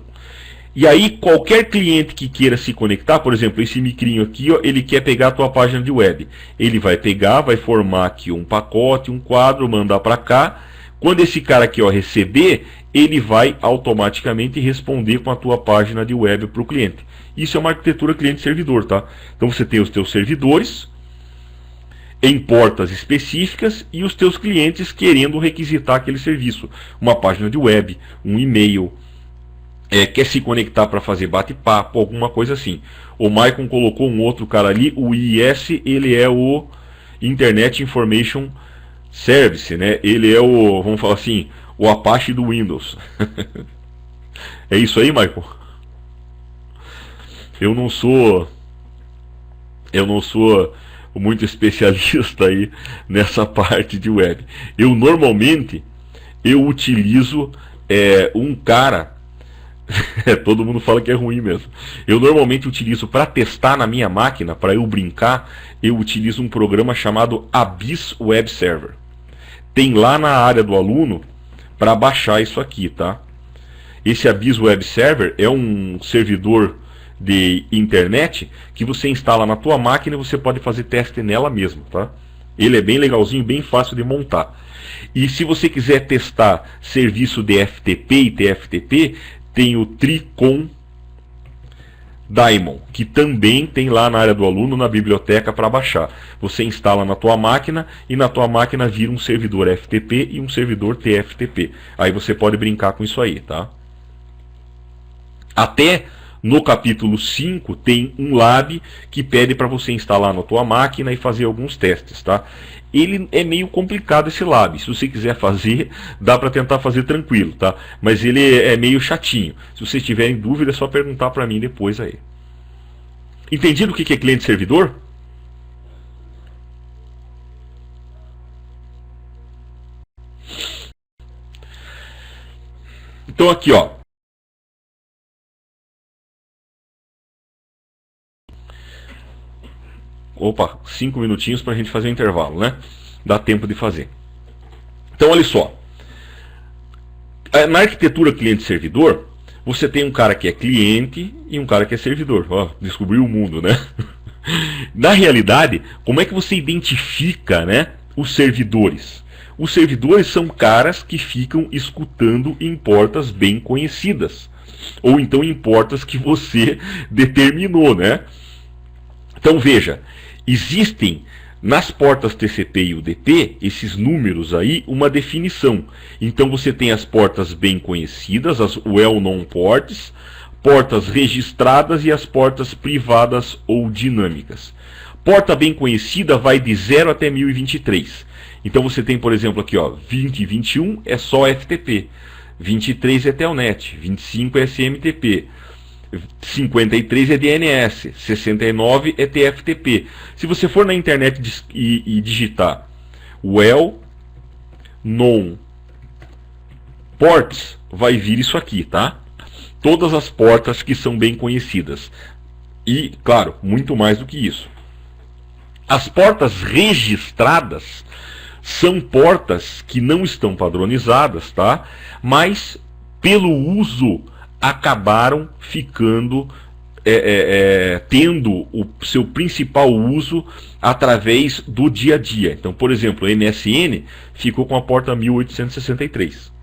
E aí qualquer cliente que queira se conectar, por exemplo, esse micrinho aqui, ó, ele quer pegar a tua página de web. Ele vai pegar, vai formar aqui um pacote, um quadro, mandar para cá. Quando esse cara aqui, ó, receber, ele vai automaticamente responder com a tua página de web para o cliente. Isso é uma arquitetura cliente-servidor, tá? Então você tem os teus servidores em portas específicas e os teus clientes querendo requisitar aquele serviço. Uma página de web, um e-mail, quer se conectar para fazer bate-papo, alguma coisa assim. O Maicon colocou um outro cara ali, o IIS, ele é o Internet Information Service, né? Ele é o, vamos falar assim, o Apache do Windows. É isso aí, Maicon? Eu não sou muito especialista aí nessa parte de web. Eu normalmente utilizo um cara. Todo mundo fala que é ruim mesmo. Eu normalmente utilizo para testar na minha máquina, para eu brincar, eu utilizo um programa chamado Abyss Web Server. Tem lá na área do aluno para baixar isso aqui, tá? Esse Abyss Web Server é um servidor de internet que você instala na tua máquina e você pode fazer teste nela mesmo, tá? Ele é bem legalzinho, bem fácil de montar. E se você quiser testar serviço de FTP e TFTP, tem o Tricon Daemon, que também tem lá na área do aluno, na biblioteca, para baixar. Você instala na tua máquina e na tua máquina vira um servidor FTP e um servidor TFTP. Aí você pode brincar com isso aí, tá? Até no capítulo 5 tem um lab que pede para você instalar na tua máquina e fazer alguns testes, tá? Ele é meio complicado esse lab. Se você quiser fazer, dá para tentar fazer tranquilo, tá? Mas ele é meio chatinho. Se vocês tiverem dúvida, é só perguntar para mim depois aí. Entendido o que é cliente-servidor? Então aqui, ó. Opa, 5 minutinhos para a gente fazer o intervalo, né? Dá tempo de fazer. Então, olha só. Na arquitetura cliente-servidor, você tem um cara que é cliente e um cara que é servidor. Ó, descobriu o mundo, né? Na realidade, como é que você identifica, né, os servidores? Os servidores são caras que ficam escutando em portas bem conhecidas. Ou então em portas que você determinou, né? Então, veja. Existem nas portas TCP e UDP, esses números aí, uma definição. Então você tem as portas bem conhecidas, as well-known ports, portas registradas e as portas privadas ou dinâmicas. Porta bem conhecida vai de 0 até 1023. Então você tem, por exemplo, aqui, ó, 20 e 21 é só FTP, 23 é Telnet, 25 é SMTP, 53 é DNS, 69 é TFTP. Se você for na internet e digitar well known ports, vai vir isso aqui, tá? Todas as portas que são bem conhecidas. E, claro, muito mais do que isso. As portas registradas são portas que não estão padronizadas, tá? Mas, pelo uso, acabaram ficando, tendo o seu principal uso através do dia a dia. Então, por exemplo, o MSN ficou com a porta 1863.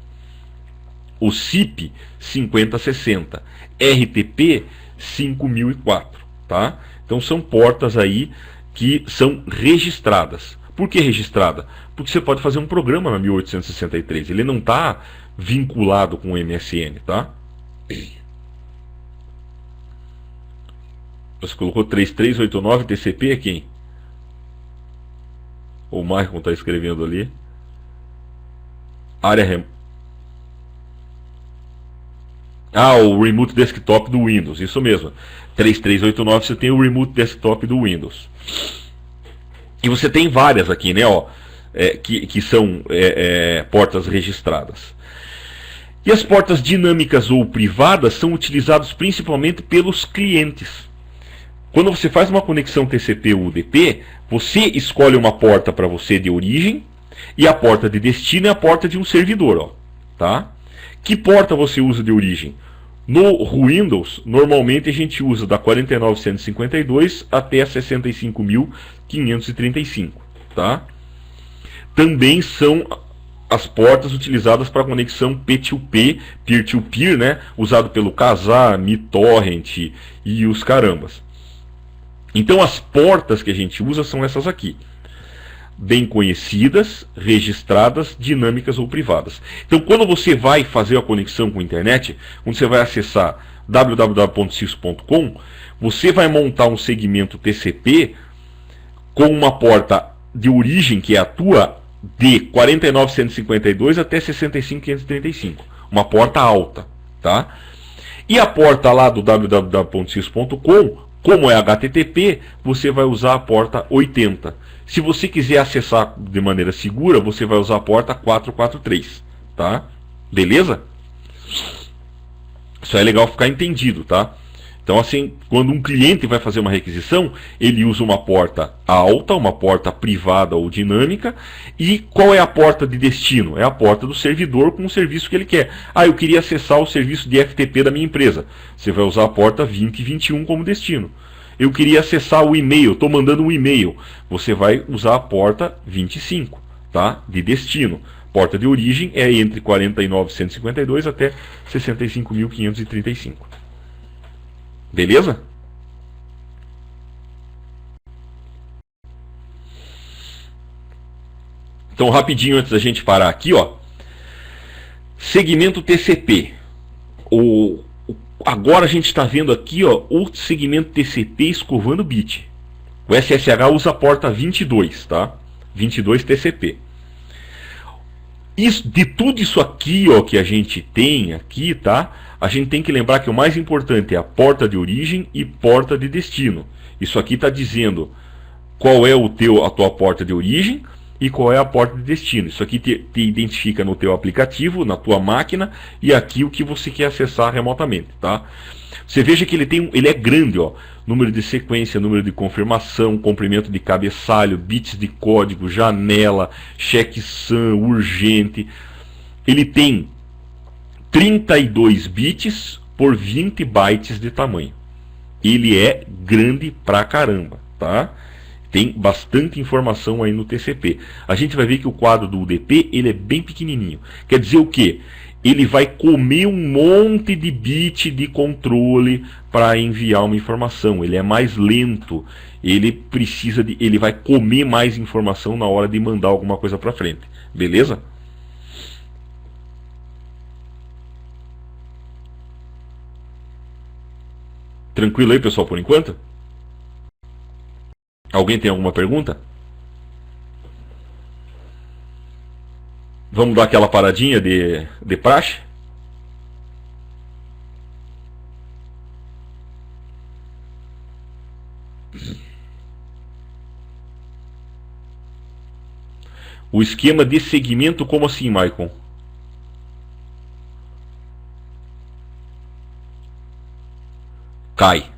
O CIP 5060, RTP 5004, tá? Então são portas aí que são registradas. Por que registrada? Porque você pode fazer um programa na 1863, ele não está vinculado com o MSN, tá? Você colocou 3389 TCP é quem? O Michael está escrevendo ali. Área remota. Ah, o Remote Desktop do Windows, isso mesmo. 3389 você tem o Remote Desktop do Windows. E você tem várias aqui, né? Ó, que são portas registradas. E as portas dinâmicas ou privadas são utilizadas principalmente pelos clientes. Quando você faz uma conexão TCP ou UDP, você escolhe uma porta para você de origem e a porta de destino é a porta de um servidor, ó, tá? Que porta você usa de origem? No Windows, normalmente a gente usa da 49.152 até a 65.535, tá? Também são as portas utilizadas para conexão P2P, peer-to-peer, né? Usado pelo Kazaa, BitTorrent e os carambas. Então as portas que a gente usa são essas aqui. Bem conhecidas, registradas, dinâmicas ou privadas. Então, quando você vai fazer a conexão com a internet, quando você vai acessar www.cisco.com, você vai montar um segmento TCP com uma porta de origem, que é a tua, de 49.152 até 65.535. Uma porta alta, tá? E a porta lá do www.cisco.com, como é HTTP, você vai usar a porta 80. Se você quiser acessar de maneira segura, você vai usar a porta 443, tá? Beleza? Isso é legal ficar entendido, tá? Então, assim, quando um cliente vai fazer uma requisição, ele usa uma porta alta, uma porta privada ou dinâmica. E qual é a porta de destino? É a porta do servidor com o serviço que ele quer. Ah, eu queria acessar o serviço de FTP da minha empresa. Você vai usar a porta 2021 como destino. Eu queria acessar o e-mail, estou mandando um e-mail. Você vai usar a porta 25, tá? De destino. Porta de origem é entre 49.152 até 65.535. Beleza? Então, rapidinho antes da gente parar aqui, ó. Segmento TCP. Agora a gente está vendo aqui, ó, o segmento TCP escovando bit. O SSH usa a porta 22, tá? 22 TCP. De tudo isso aqui, ó, que a gente tem aqui, tá? A gente tem que lembrar que o mais importante é a porta de origem e porta de destino. Isso aqui está dizendo qual é a tua porta de origem e qual é a porta de destino. Isso aqui te identifica no teu aplicativo, na tua máquina, e aqui o que você quer acessar remotamente, tá? Você veja que ele é grande, ó. Número de sequência, número de confirmação, comprimento de cabeçalho, bits de código, janela, checksum, urgente. Ele tem 32 bits por 20 bytes de tamanho. Ele é grande pra caramba, tá? Tem bastante informação aí no TCP. A gente vai ver que o quadro do UDP ele é bem pequenininho. Quer dizer o quê? Ele vai comer um monte de bit de controle para enviar uma informação. Ele é mais lento. Ele vai comer mais informação na hora de mandar alguma coisa para frente. Beleza? Tranquilo aí, pessoal, por enquanto? Alguém tem alguma pergunta? Vamos dar aquela paradinha de praxe? O esquema de segmento, como assim, Maicon? Cai.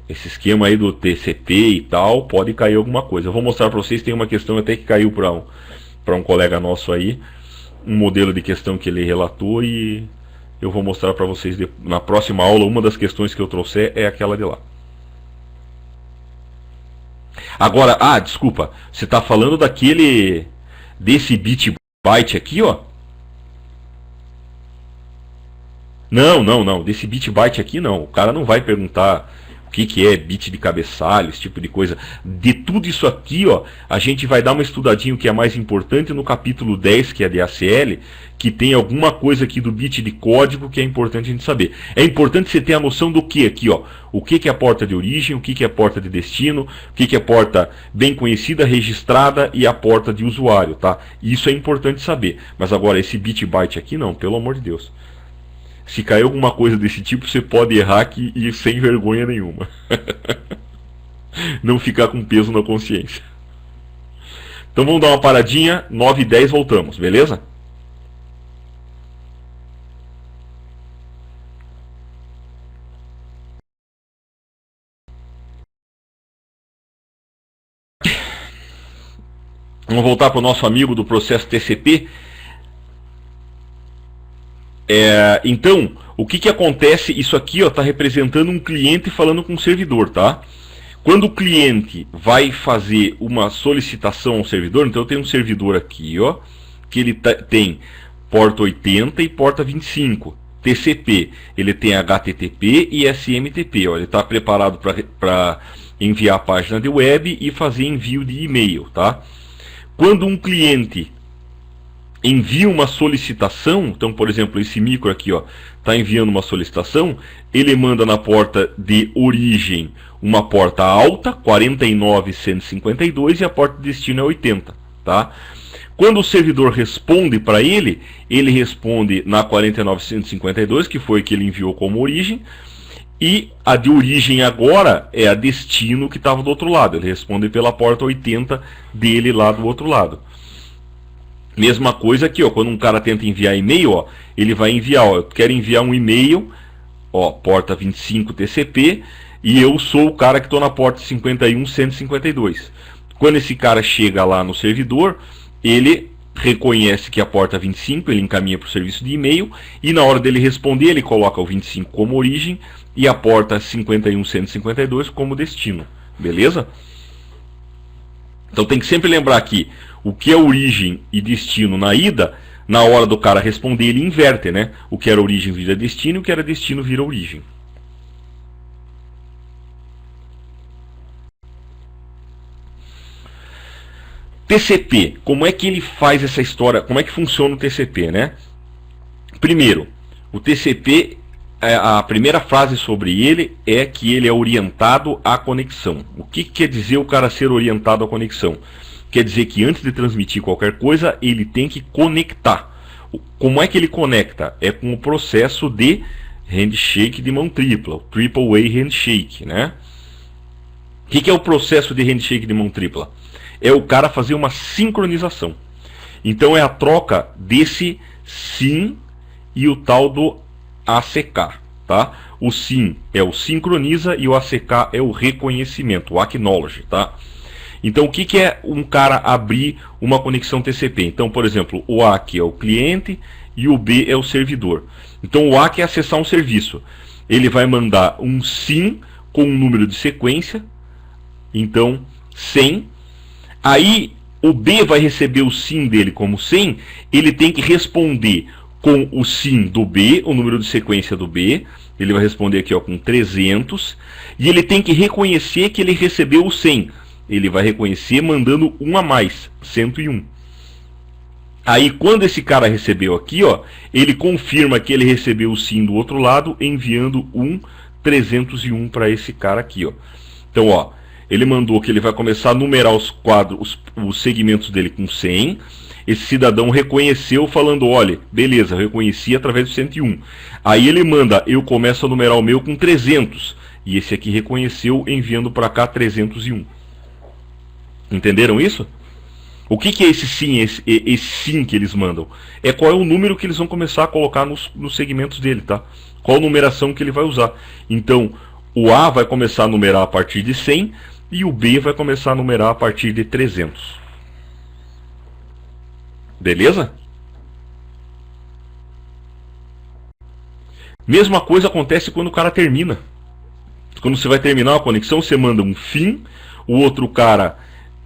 Esse esquema aí do TCP e tal, pode cair alguma coisa. Eu vou mostrar para vocês, tem uma questão até que caiu para um colega nosso aí, um modelo de questão que ele relatou, e eu vou mostrar para vocês na próxima aula. Uma das questões que eu trouxer é aquela de lá. Agora, desculpa, você está falando desse bit byte aqui, ó? Não, desse bit byte aqui não. O cara não vai perguntar o que é bit de cabeçalho, esse tipo de coisa. De tudo isso aqui, ó, a gente vai dar uma estudadinha, o que é mais importante, no capítulo 10, que é de ACL, que tem alguma coisa aqui do bit de código que é importante a gente saber. É importante você ter a noção do que aqui, ó. O que é a porta de origem, o que é a porta de destino, o que é a porta bem conhecida, registrada, e a porta de usuário, tá? Isso é importante saber. Mas agora, esse bit byte aqui não, pelo amor de Deus. Se cair alguma coisa desse tipo, você pode errar e sem vergonha nenhuma. Não ficar com peso na consciência. Então vamos dar uma paradinha, 9h10 voltamos, beleza? Vamos voltar para o nosso amigo do processo TCP. Então, o que acontece? Isso aqui está representando um cliente falando com um servidor, tá? Quando o cliente vai fazer uma solicitação ao servidor, então eu tenho um servidor aqui, ó, que ele tem porta 80 e porta 25. TCP, ele tem HTTP e SMTP, ó, ele está preparado para enviar a página de web e fazer envio de e-mail, tá? Quando um cliente envia uma solicitação, então, por exemplo, esse micro aqui, ó, está enviando uma solicitação, ele manda na porta de origem uma porta alta, 49.152, e a porta de destino é 80, tá? Quando o servidor responde para ele responde na 49.152, que foi que ele enviou como origem, e a de origem agora é a destino que estava do outro lado, ele responde pela porta 80 dele lá do outro lado. Mesma coisa aqui, ó, quando um cara tenta enviar e-mail, ó, ele vai enviar, ó, eu quero enviar um e-mail, ó, porta 25 TCP, e eu sou o cara que estou na porta 51.152. Quando esse cara chega lá no servidor, ele reconhece que a porta 25, ele encaminha para o serviço de e-mail, e na hora dele responder, ele coloca o 25 como origem e a porta 51.152 como destino, beleza? Então tem que sempre lembrar aqui, o que é origem e destino na ida, na hora do cara responder, ele inverte, né? O que era origem vira destino, o que era destino vira origem. TCP, como é que ele faz essa história, como é que funciona o TCP, né? Primeiro, o TCP, a primeira frase sobre ele é que ele é orientado à conexão. O que quer dizer o cara ser orientado à conexão? Quer dizer que antes de transmitir qualquer coisa, ele tem que conectar. Como é que ele conecta? É com o processo de handshake de mão tripla, o Triple Way Handshake, né? O que é o processo de handshake de mão tripla? É o cara fazer uma sincronização. Então é a troca desse SYN e o tal do ACK, tá? O SYN é o sincroniza e o ACK é o reconhecimento, o acknowledge, tá? Então o que é um cara abrir uma conexão TCP? Então, por exemplo, o A aqui é o cliente e o B é o servidor. Então o A quer acessar um serviço. Ele vai mandar um SYN com um número de sequência, então 100. Aí o B vai receber o SYN dele como 100, ele tem que responder com o SYN do B, o número de sequência do B, ele vai responder aqui, ó, com 300, e ele tem que reconhecer que ele recebeu o 100. Ele vai reconhecer mandando um a mais, 101. Aí quando esse cara recebeu aqui, ó, ele confirma que ele recebeu o sim do outro lado, enviando um 301 para esse cara aqui, ó. Então, ó, ele mandou que ele vai começar a numerar os quadros, os segmentos dele com 100. Esse cidadão reconheceu falando, olha, beleza, eu reconheci através do 101. Aí ele manda, eu começo a numerar o meu com 300. E esse aqui reconheceu enviando para cá 301. Entenderam isso? O que é esse sim, esse sim que eles mandam? É qual é o número que eles vão começar a colocar nos segmentos dele, tá? Qual a numeração que ele vai usar. Então, o A vai começar a numerar a partir de 100 e o B vai começar a numerar a partir de 300. Beleza? Mesma coisa acontece quando o cara termina. Quando você vai terminar a conexão, você manda um fim, o outro cara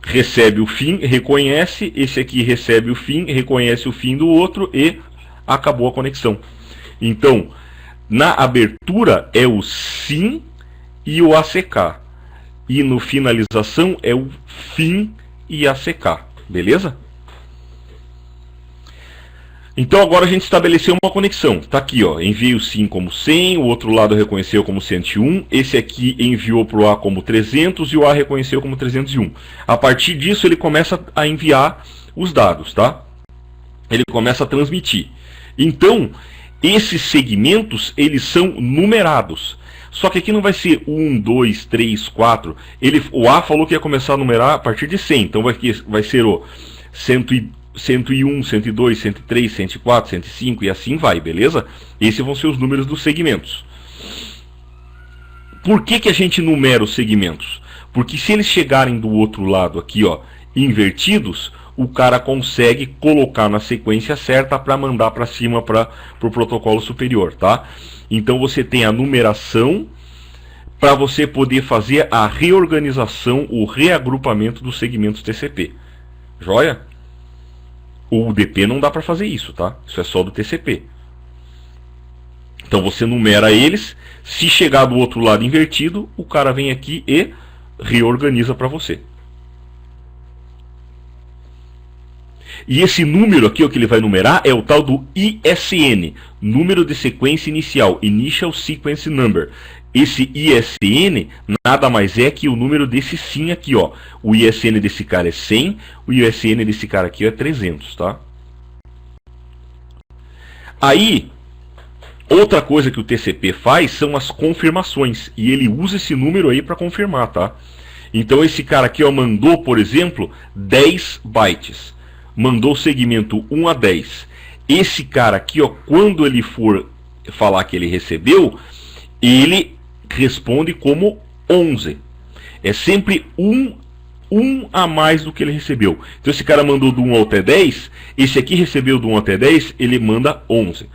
recebe o fim, reconhece, esse aqui recebe o fim, reconhece o fim do outro e acabou a conexão. Então, na abertura é o sim e o ACK. E no finalização é o fim e ACK. Beleza? Então agora a gente estabeleceu uma conexão. Está aqui, ó, envia o sim como 100, o outro lado reconheceu como 101, esse aqui enviou para o A como 300 e o A reconheceu como 301. A partir disso ele começa a enviar os dados, tá? Ele começa a transmitir. Então, esses segmentos, eles são numerados. Só que aqui não vai ser 1, 2, 3, 4. O A falou que ia começar a numerar a partir de 100. Então vai ser o 101, 102, 103, 104, 105 e assim vai, beleza? Esses vão ser os números dos segmentos. Por que a gente numera os segmentos? Porque se eles chegarem do outro lado aqui, ó, invertidos, o cara consegue colocar na sequência certa para mandar para cima para o protocolo superior, tá? Então você tem a numeração para você poder fazer a reorganização, o reagrupamento dos segmentos TCP. Joia? O UDP não dá para fazer isso, tá? Isso é só do TCP. Então você numera eles, se chegar do outro lado invertido, o cara vem aqui e reorganiza para você. E esse número aqui, o que ele vai numerar, é o tal do ISN, número de sequência inicial, Initial Sequence Number. Esse ISN nada mais é que o número desse sim aqui, ó. O ISN desse cara é 100, o ISN desse cara aqui é 300, tá? Aí, outra coisa que o TCP faz são as confirmações, e ele usa esse número aí para confirmar, tá? Então esse cara aqui, ó, mandou, por exemplo, 10 bytes. Mandou o segmento 1 a 10. Esse cara aqui, ó, quando ele for falar que ele recebeu, ele responde como 11. É sempre um a mais do que ele recebeu. Então esse cara mandou do 1 até 10, esse aqui recebeu do 1 até 10, ele manda 11.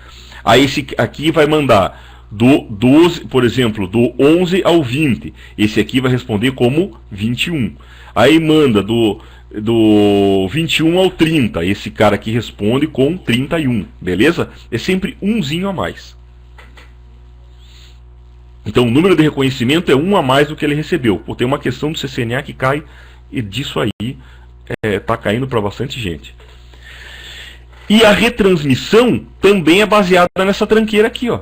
Aí esse aqui vai mandar do 12, por exemplo, do 11 ao 20. Esse aqui vai responder como 21. Aí manda do 21 ao 30. Esse cara aqui responde com 31. Beleza? É sempre umzinho a mais. Então o número de reconhecimento é um a mais do que ele recebeu. Pô, tem uma questão do CCNA que cai, e disso aí está caindo para bastante gente. E a retransmissão também é baseada nessa tranqueira aqui, ó.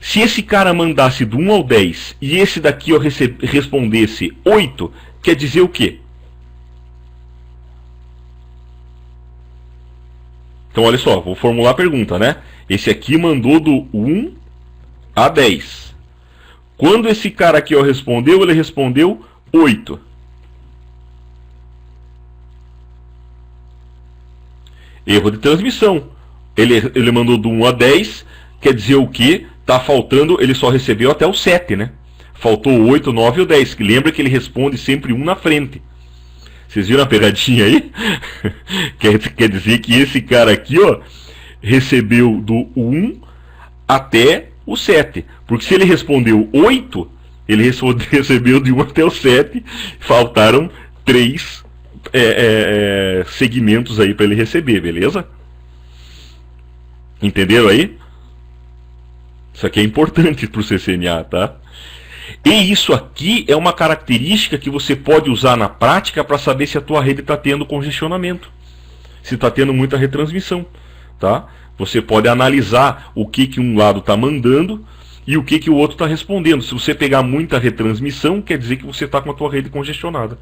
Se esse cara mandasse do 1 ao 10 e esse daqui, ó, respondesse 8, quer dizer o quê? Então olha só, vou formular a pergunta, né? Esse aqui mandou do 1 a 10. Quando esse cara aqui, ó, respondeu, ele respondeu 8. Erro de transmissão. Ele mandou do 1 a 10, quer dizer o quê? Tá faltando, ele só recebeu até o 7, né? Faltou o 8, 9 ou 10. Lembra que ele responde sempre um na frente. Vocês viram a pegadinha aí? Quer dizer que esse cara aqui, ó, recebeu do 1 até o 7. Porque se ele respondeu 8, ele recebeu de 1 até o 7. Faltaram 3 segmentos aí para ele receber, beleza? Entenderam aí? Isso aqui é importante para o CCNA, tá? E isso aqui é uma característica que você pode usar na prática para saber se a tua rede está tendo congestionamento. se está tendo muita retransmissão, tá? Você pode analisar o que um lado está mandando e o que o outro está respondendo. Se você pegar muita retransmissão, quer dizer que você está com a tua rede congestionada.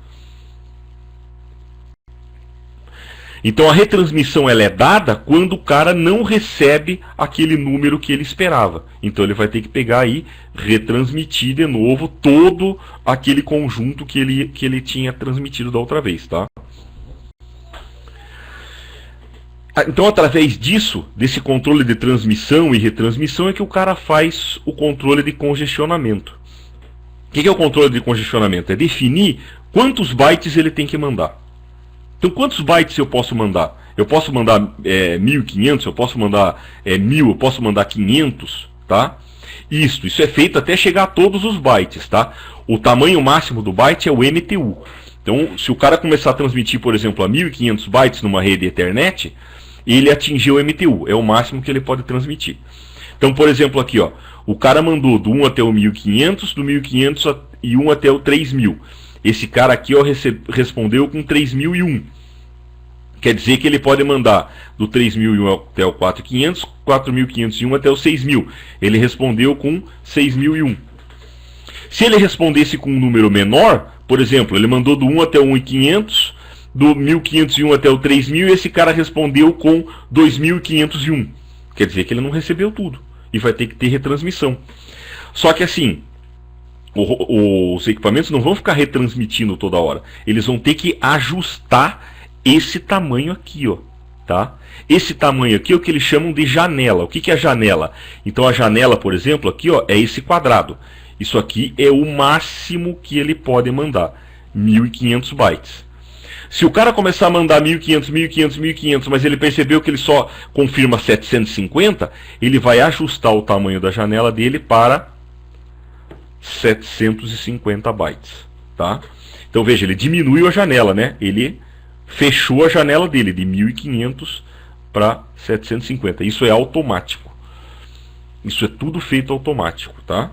Então a retransmissão ela é dada quando o cara não recebe aquele número que ele esperava. Então ele vai ter que pegar aí, retransmitir de novo todo aquele conjunto que ele tinha transmitido da outra vez, tá? Então, através disso, desse controle de transmissão e retransmissão, é que o cara faz o controle de congestionamento. O que é o controle de congestionamento? É definir quantos bytes ele tem que mandar. Então, quantos bytes eu posso mandar? Eu posso mandar 1.500, eu posso mandar 1.000, eu posso mandar 500, tá? Isso é feito até chegar a todos os bytes, tá? O tamanho máximo do byte é o MTU. Então, se o cara começar a transmitir, por exemplo, a 1.500 bytes numa rede Ethernet, ele atingiu o MTU, é o máximo que ele pode transmitir. Então, por exemplo, aqui, ó, o cara mandou do 1 até o 1.500, do 1.501 até o 3.000. Esse cara aqui, ó, respondeu com 3.001. Quer dizer que ele pode mandar do 3.001 até o 4.500, 4.501 até o 6.000. Ele respondeu com 6.001. Se ele respondesse com um número menor, por exemplo, ele mandou do 1 até o 1.500, do 1.501 até o 3.000, e esse cara respondeu com 2.501. Quer dizer que ele não recebeu tudo e vai ter que ter retransmissão. Só que assim, os equipamentos não vão ficar retransmitindo toda hora. Eles vão ter que ajustar esse tamanho aqui, ó, tá? Esse tamanho aqui é o que eles chamam de janela. O que é janela? Então a janela, por exemplo, aqui, ó, é esse quadrado. Isso aqui é o máximo que ele pode mandar, 1.500 bytes. Se o cara começar a mandar 1.500, 1.500, 1.500, mas ele percebeu que ele só confirma 750, ele vai ajustar o tamanho da janela dele para 750 bytes, tá? Então veja, ele diminuiu a janela, né? Ele fechou a janela dele de 1.500 para 750. Isso é automático. Isso é tudo feito automático, tá?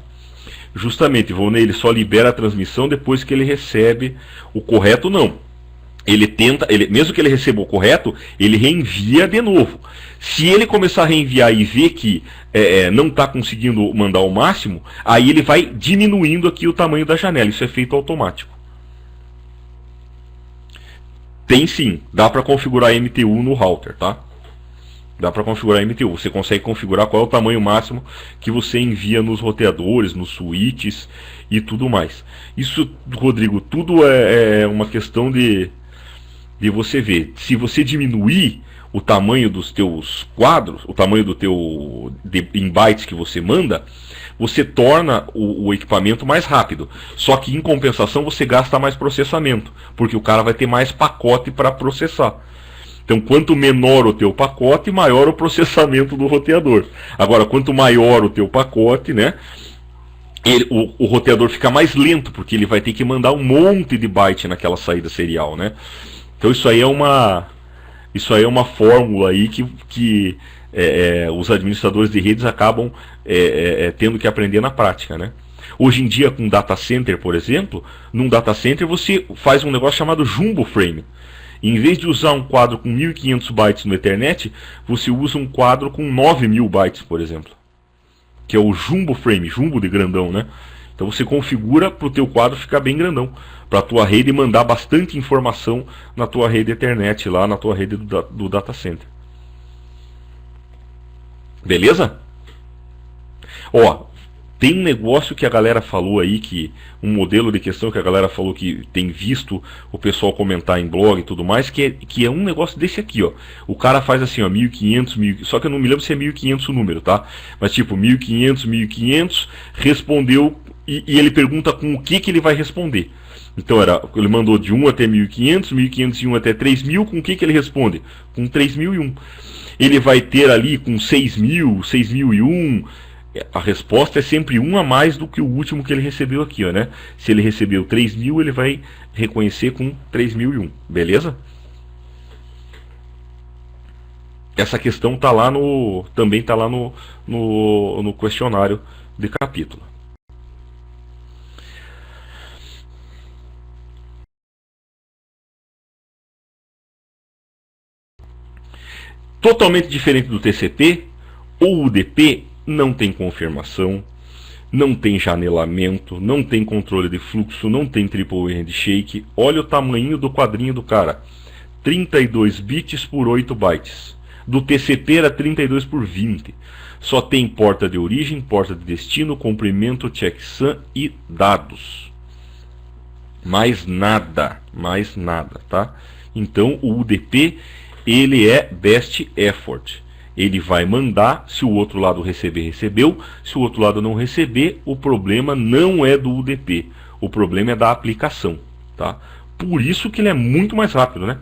Justamente, Volney, ele só libera a transmissão depois que ele recebe o correto, não. Ele tenta, mesmo que ele receba o correto, ele reenvia de novo. Se ele começar a reenviar e ver que não está conseguindo mandar o máximo, aí ele vai diminuindo aqui o tamanho da janela. Isso é feito automático. Tem sim, dá para configurar MTU no router, tá? Dá para configurar MTU. Você consegue configurar qual é o tamanho máximo que você envia nos roteadores, nos switches e tudo mais. Isso, Rodrigo, tudo é uma questão de você ver. Se você diminuir o tamanho dos teus quadros, o tamanho do teu em bytes que você manda, você torna o equipamento mais rápido. Só que em compensação você gasta mais processamento, porque o cara vai ter mais pacote para processar. Então, quanto menor o teu pacote, maior o processamento do roteador. Agora, quanto maior o teu pacote, né, o roteador fica mais lento, porque ele vai ter que mandar um monte de byte naquela saída serial, né? Então isso aí é uma fórmula aí que os administradores de redes acabam tendo que aprender na prática, né? Hoje em dia, com data center, por exemplo, num data center você faz um negócio chamado jumbo frame. Em vez de usar um quadro com 1.500 bytes no Ethernet, você usa um quadro com 9.000 bytes, por exemplo. Que é o jumbo frame, jumbo de grandão, né? Então você configura para o teu quadro ficar bem grandão, para a tua rede mandar bastante informação na tua rede Ethernet, lá na tua rede do data center. Beleza? Ó, tem um negócio que a galera falou aí, um modelo de questão que a galera falou que tem visto o pessoal comentar em blog e tudo mais, que é um negócio desse aqui, ó. O cara faz assim, ó, 1.500, só que eu não me lembro se é 1.500 o número, tá? Mas tipo, 1.500, 1.500, respondeu, e ele pergunta com o que ele vai responder. Então ele mandou de 1 até 1.500, 1.501 até 3.000, com o que ele responde? Com 3.001. Ele vai ter ali com 6.000, 6.001... A resposta é sempre um a mais do que o último que ele recebeu aqui, ó, né? Se ele recebeu 3.000, ele vai reconhecer com 3.001, beleza? Essa questão tá lá também está lá no questionário de capítulo. Totalmente diferente do TCP, o UDP não tem confirmação, não tem janelamento, não tem controle de fluxo, não tem triple handshake. Olha o tamanho do quadrinho do cara, 32 bits por 8 bytes. Do TCP era 32 por 20. Só tem porta de origem, porta de destino, comprimento, checksum e dados. Mais nada, tá? Então o UDP, ele é best effort. Ele vai mandar, se o outro lado receber, recebeu. Se o outro lado não receber, o problema não é do UDP. O problema é da aplicação, tá? Por isso que ele é muito mais rápido, né?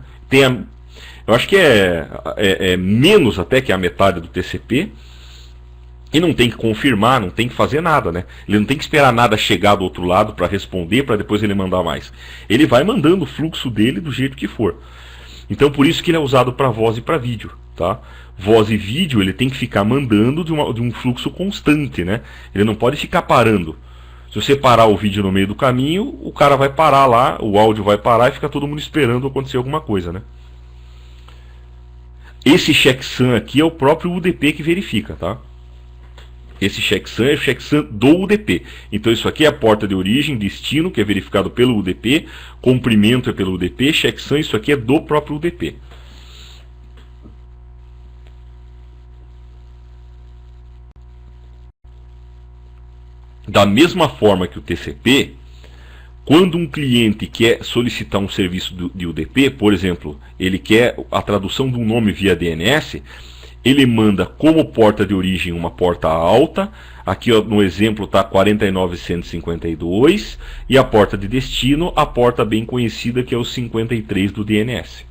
Eu acho que é menos até que a metade do TCP. E não tem que confirmar, não tem que fazer nada, né? Ele não tem que esperar nada chegar do outro lado para responder, para depois ele mandar mais. Ele vai mandando o fluxo dele do jeito que for. Então por isso que ele é usado para voz e para vídeo, tá? Voz e vídeo ele tem que ficar mandando de um fluxo constante, né? Ele não pode ficar parando. Se você parar o vídeo no meio do caminho, o cara vai parar lá, o áudio vai parar e fica todo mundo esperando acontecer alguma coisa, né? Esse checksum aqui é o próprio UDP que verifica, tá? Esse checksum é o checksum do UDP. Então isso aqui é a porta de origem, destino, que é verificado pelo UDP, comprimento é pelo UDP, checksum, isso aqui é do próprio UDP. Da mesma forma que o TCP, quando um cliente quer solicitar um serviço de UDP, por exemplo, ele quer a tradução de um nome via DNS, ele manda como porta de origem uma porta alta, aqui ó, no exemplo está 49152, e a porta de destino, a porta bem conhecida que é o 53 do DNS.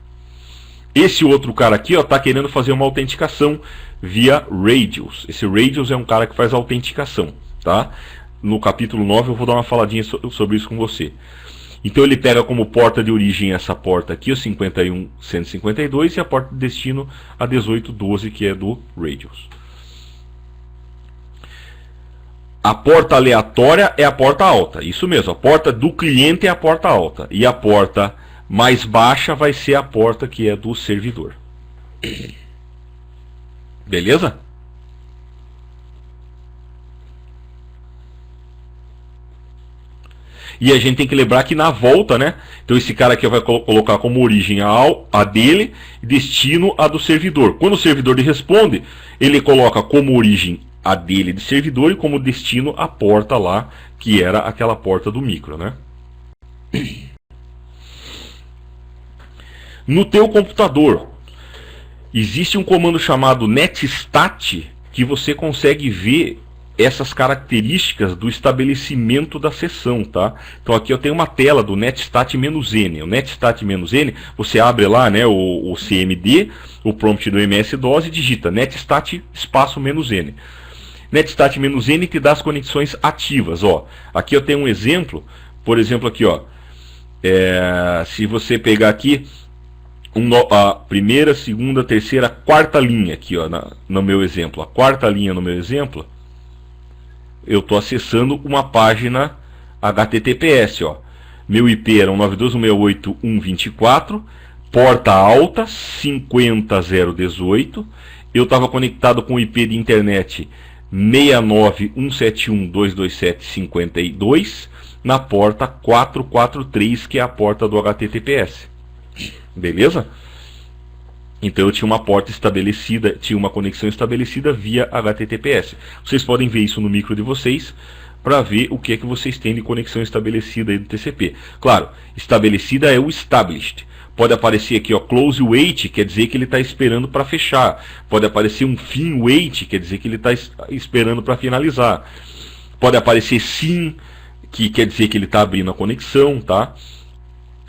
Esse outro cara aqui está querendo fazer uma autenticação via Radius. Esse Radius é um cara que faz autenticação, tá? No capítulo 9 eu vou dar uma faladinha sobre isso com você. Então ele pega como porta de origem essa porta aqui, o 51152, e a porta de destino a 1812, que é do Radius. A porta aleatória é a porta alta, isso mesmo, a porta do cliente é a porta alta. E a porta mais baixa vai ser a porta que é do servidor. Beleza? E a gente tem que lembrar que na volta, né? Então esse cara aqui vai colocar como origem a dele, destino a do servidor. Quando o servidor lhe responde, ele coloca como origem a dele de servidor e como destino a porta lá, que era aquela porta do micro, né? No teu computador, existe um comando chamado netstat que você consegue ver essas características do estabelecimento da sessão, tá? Então aqui eu tenho uma tela do netstat-n. O netstat-n, você abre lá, né, o CMD, o prompt do MS-DOS e digita netstat espaço "-n". Netstat-n te dá as conexões ativas, ó. Aqui eu tenho um exemplo, por exemplo aqui, ó. Se você pegar aqui a primeira, segunda, terceira, quarta linha aqui, ó, no meu exemplo. A quarta linha no meu exemplo, eu estou acessando uma página HTTPS, ó. Meu IP era 192.168.1.24, porta alta 50018. Eu estava conectado com o IP de internet 69.171.227.52 na porta 443, que é a porta do HTTPS. Beleza? Então eu tinha uma porta estabelecida, tinha uma conexão estabelecida via HTTPS. Vocês podem ver isso no micro de vocês para ver o que é que vocês têm de conexão estabelecida aí do TCP. Claro, estabelecida é o established. Pode aparecer aqui, ó, close wait, quer dizer que ele está esperando para fechar. Pode aparecer um fin wait, quer dizer que ele está esperando para finalizar. Pode aparecer sim, que quer dizer que ele está abrindo a conexão, tá?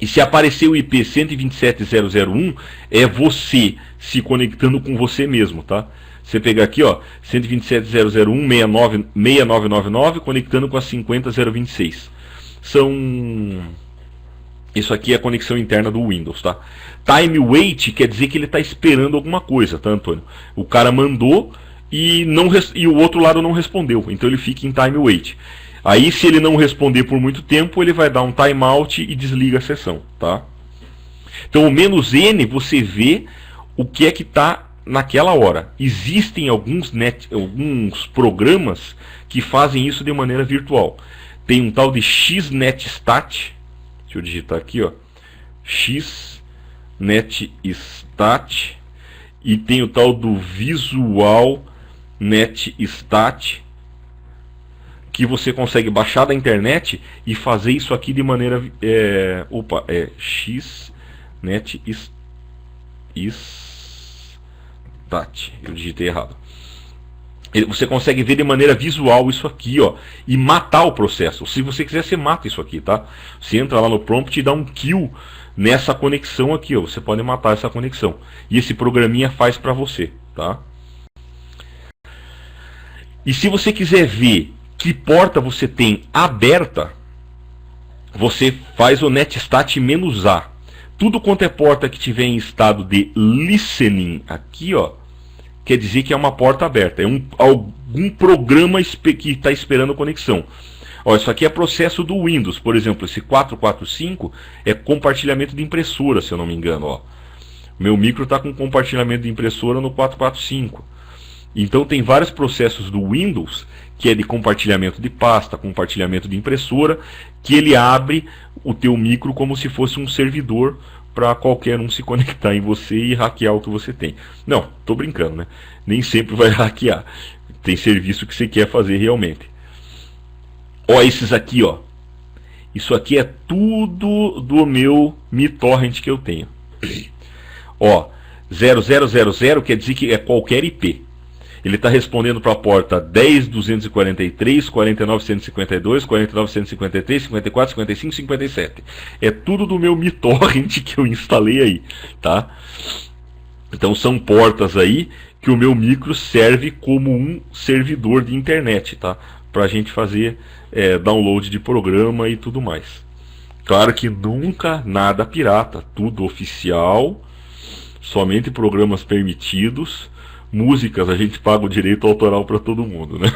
E se aparecer o IP 127.001, é você se conectando com você mesmo, tá? Você pegar aqui, ó, 127.001.6999, conectando com a 50.026. Isso aqui é a conexão interna do Windows, tá? Time wait quer dizer que ele está esperando alguma coisa, tá, Antônio? O cara mandou e o outro lado não respondeu, então ele fica em time wait. Aí, se ele não responder por muito tempo, ele vai dar um timeout e desliga a sessão, tá? Então, o "-n", você vê o que é que está naquela hora. Existem alguns programas que fazem isso de maneira virtual. Tem um tal de XNetStat, deixa eu digitar aqui, ó, XNetStat, e tem o tal do VisualNetStat, que você consegue baixar da internet e fazer isso aqui de maneira XNetStat, eu digitei errado. Você consegue ver de maneira visual isso aqui, ó, e matar o processo. Se você quiser, você mata isso aqui, tá? Você entra lá no prompt e dá um kill nessa conexão aqui, ó. Você pode matar essa conexão. E esse programinha faz para você, tá? E se você quiser ver que porta você tem aberta, você faz o netstat-a. Tudo quanto é porta que tiver em estado de listening aqui, ó, quer dizer que é uma porta aberta. É algum programa que está esperando conexão. Ó, isso aqui é processo do Windows. Por exemplo, esse 445 é compartilhamento de impressora, se eu não me engano. Ó. Meu micro está com compartilhamento de impressora no 445. Então tem vários processos do Windows, que é de compartilhamento de pasta, compartilhamento de impressora, que ele abre o teu micro como se fosse um servidor para qualquer um se conectar em você e hackear o que você tem. Não, tô brincando, né? Nem sempre vai hackear. Tem serviço que você quer fazer realmente. Ó, esses aqui, ó. Isso aqui é tudo do meu MiTorrent que eu tenho. Ó, 0000 quer dizer que é qualquer IP. Ele está respondendo para a porta 10.243, 49.152, 49.153, 54, 55, 57. É tudo do meu MiTorrent que eu instalei aí, tá? Então são portas aí que o meu micro serve como um servidor de internet, tá? Para a gente fazer download de programa e tudo mais. Claro que nunca nada pirata, tudo oficial, somente programas permitidos. Músicas, a gente paga o direito autoral para todo mundo, né?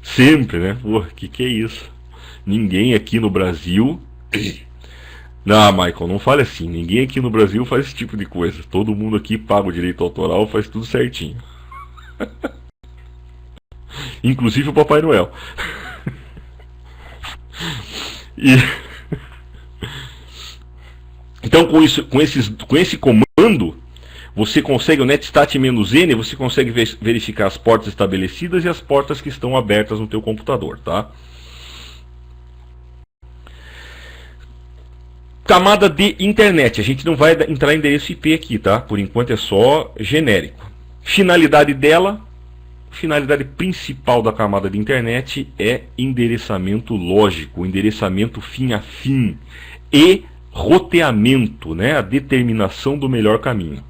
Sempre, né? Pô, que é isso? Ninguém aqui no Brasil... Não, Michael, não fale assim. Ninguém aqui no Brasil faz esse tipo de coisa. Todo mundo aqui paga o direito autoral, faz tudo certinho. Inclusive o Papai Noel. E... Então, com esse comando, você consegue, o netstat-n, você consegue verificar as portas estabelecidas e as portas que estão abertas no teu computador, tá? Camada de internet, a gente não vai entrar em endereço IP aqui, tá? Por enquanto é só genérico. Finalidade dela, finalidade principal da camada de internet é endereçamento lógico, endereçamento fim a fim e roteamento, né, a determinação do melhor caminho.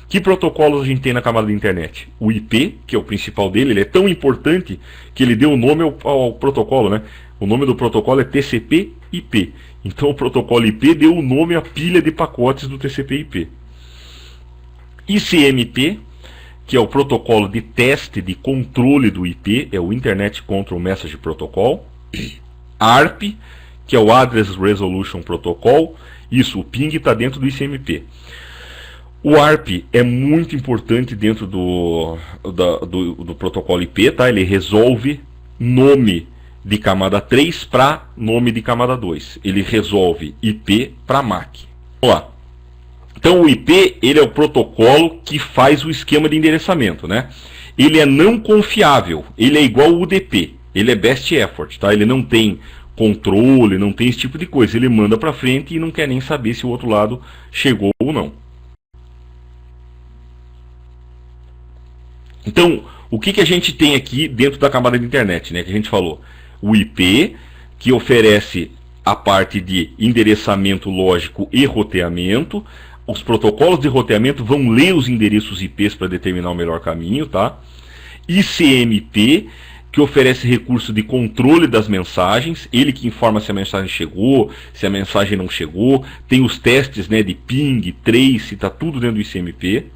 Que protocolos a gente tem na camada de internet? O IP, que é o principal dele, ele é tão importante que ele deu o nome ao protocolo, né? O nome do protocolo é TCP/IP. Então o protocolo IP deu o nome à pilha de pacotes do TCP/IP. ICMP, que é o protocolo de teste de controle do IP, é o Internet Control Message Protocol. ARP, que é o Address Resolution Protocol. Isso, o ping está dentro do ICMP. O ARP é muito importante dentro do protocolo IP, tá? Ele resolve nome de camada 3 para nome de camada 2. Ele resolve IP para MAC. Vamos lá. Então o IP, ele é o protocolo que faz o esquema de endereçamento, né? Ele é não confiável, ele é igual ao UDP, ele é best effort, tá? Ele não tem controle, não tem esse tipo de coisa. Ele manda para frente e não quer nem saber se o outro lado chegou ou não. Então, o que a gente tem aqui dentro da camada de internet, né? Que a gente falou. O IP, que oferece a parte de endereçamento lógico e roteamento. Os protocolos de roteamento vão ler os endereços IPs para determinar o melhor caminho, tá? ICMP, que oferece recurso de controle das mensagens, ele que informa se a mensagem chegou, se a mensagem não chegou, tem os testes, né, de ping, trace, está tudo dentro do ICMP.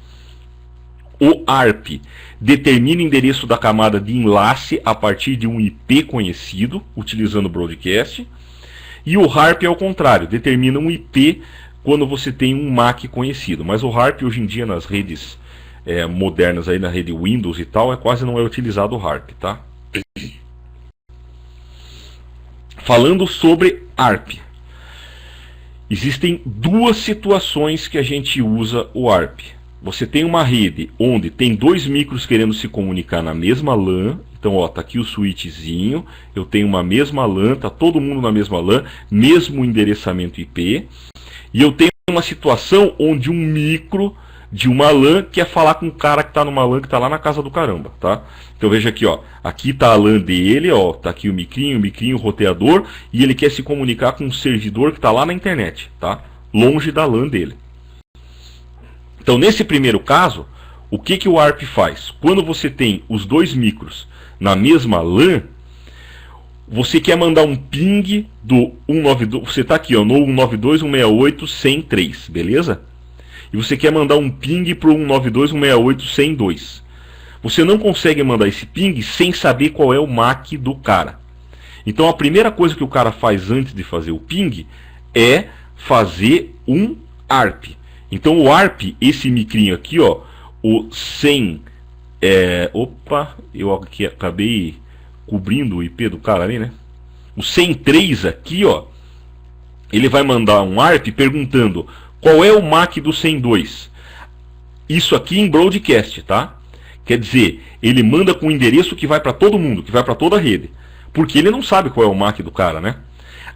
O ARP determina o endereço da camada de enlace a partir de um IP conhecido, utilizando o broadcast. E o HARP é o contrário, determina um IP quando você tem um MAC conhecido. Mas o HARP hoje em dia nas redes modernas, aí na rede Windows e tal, quase não é utilizado o HARP, tá? Falando sobre ARP, existem duas situações que a gente usa o ARP. Você tem uma rede onde tem dois micros querendo se comunicar na mesma LAN. Então, ó, tá aqui o switchzinho, eu tenho uma mesma LAN, tá todo mundo na mesma LAN, mesmo endereçamento IP. E eu tenho uma situação onde um micro de uma LAN quer falar com um cara que tá numa LAN que tá lá na casa do caramba, tá? Então veja aqui, ó, aqui tá a LAN dele, ó, tá aqui o micrinho, o roteador, e ele quer se comunicar com um servidor que tá lá na internet, tá? Longe da LAN dele. Então, nesse primeiro caso, o que o ARP faz? Quando você tem os dois micros na mesma LAN, você quer mandar um ping do 192, você está aqui ó, no 192.168.100.3, beleza? E você quer mandar um ping para o 192.168.100.2. Você não consegue mandar esse ping sem saber qual é o MAC do cara. Então a primeira coisa que o cara faz antes de fazer o ping é fazer um ARP. Então o ARP, esse micrinho aqui, ó, o 100, opa, eu aqui acabei cobrindo o IP do cara ali, né? O 103 aqui, ó, ele vai mandar um ARP perguntando qual é o MAC do 102. Isso aqui em broadcast, tá? Quer dizer, ele manda com um endereço que vai para todo mundo, que vai para toda a rede, porque ele não sabe qual é o MAC do cara, né?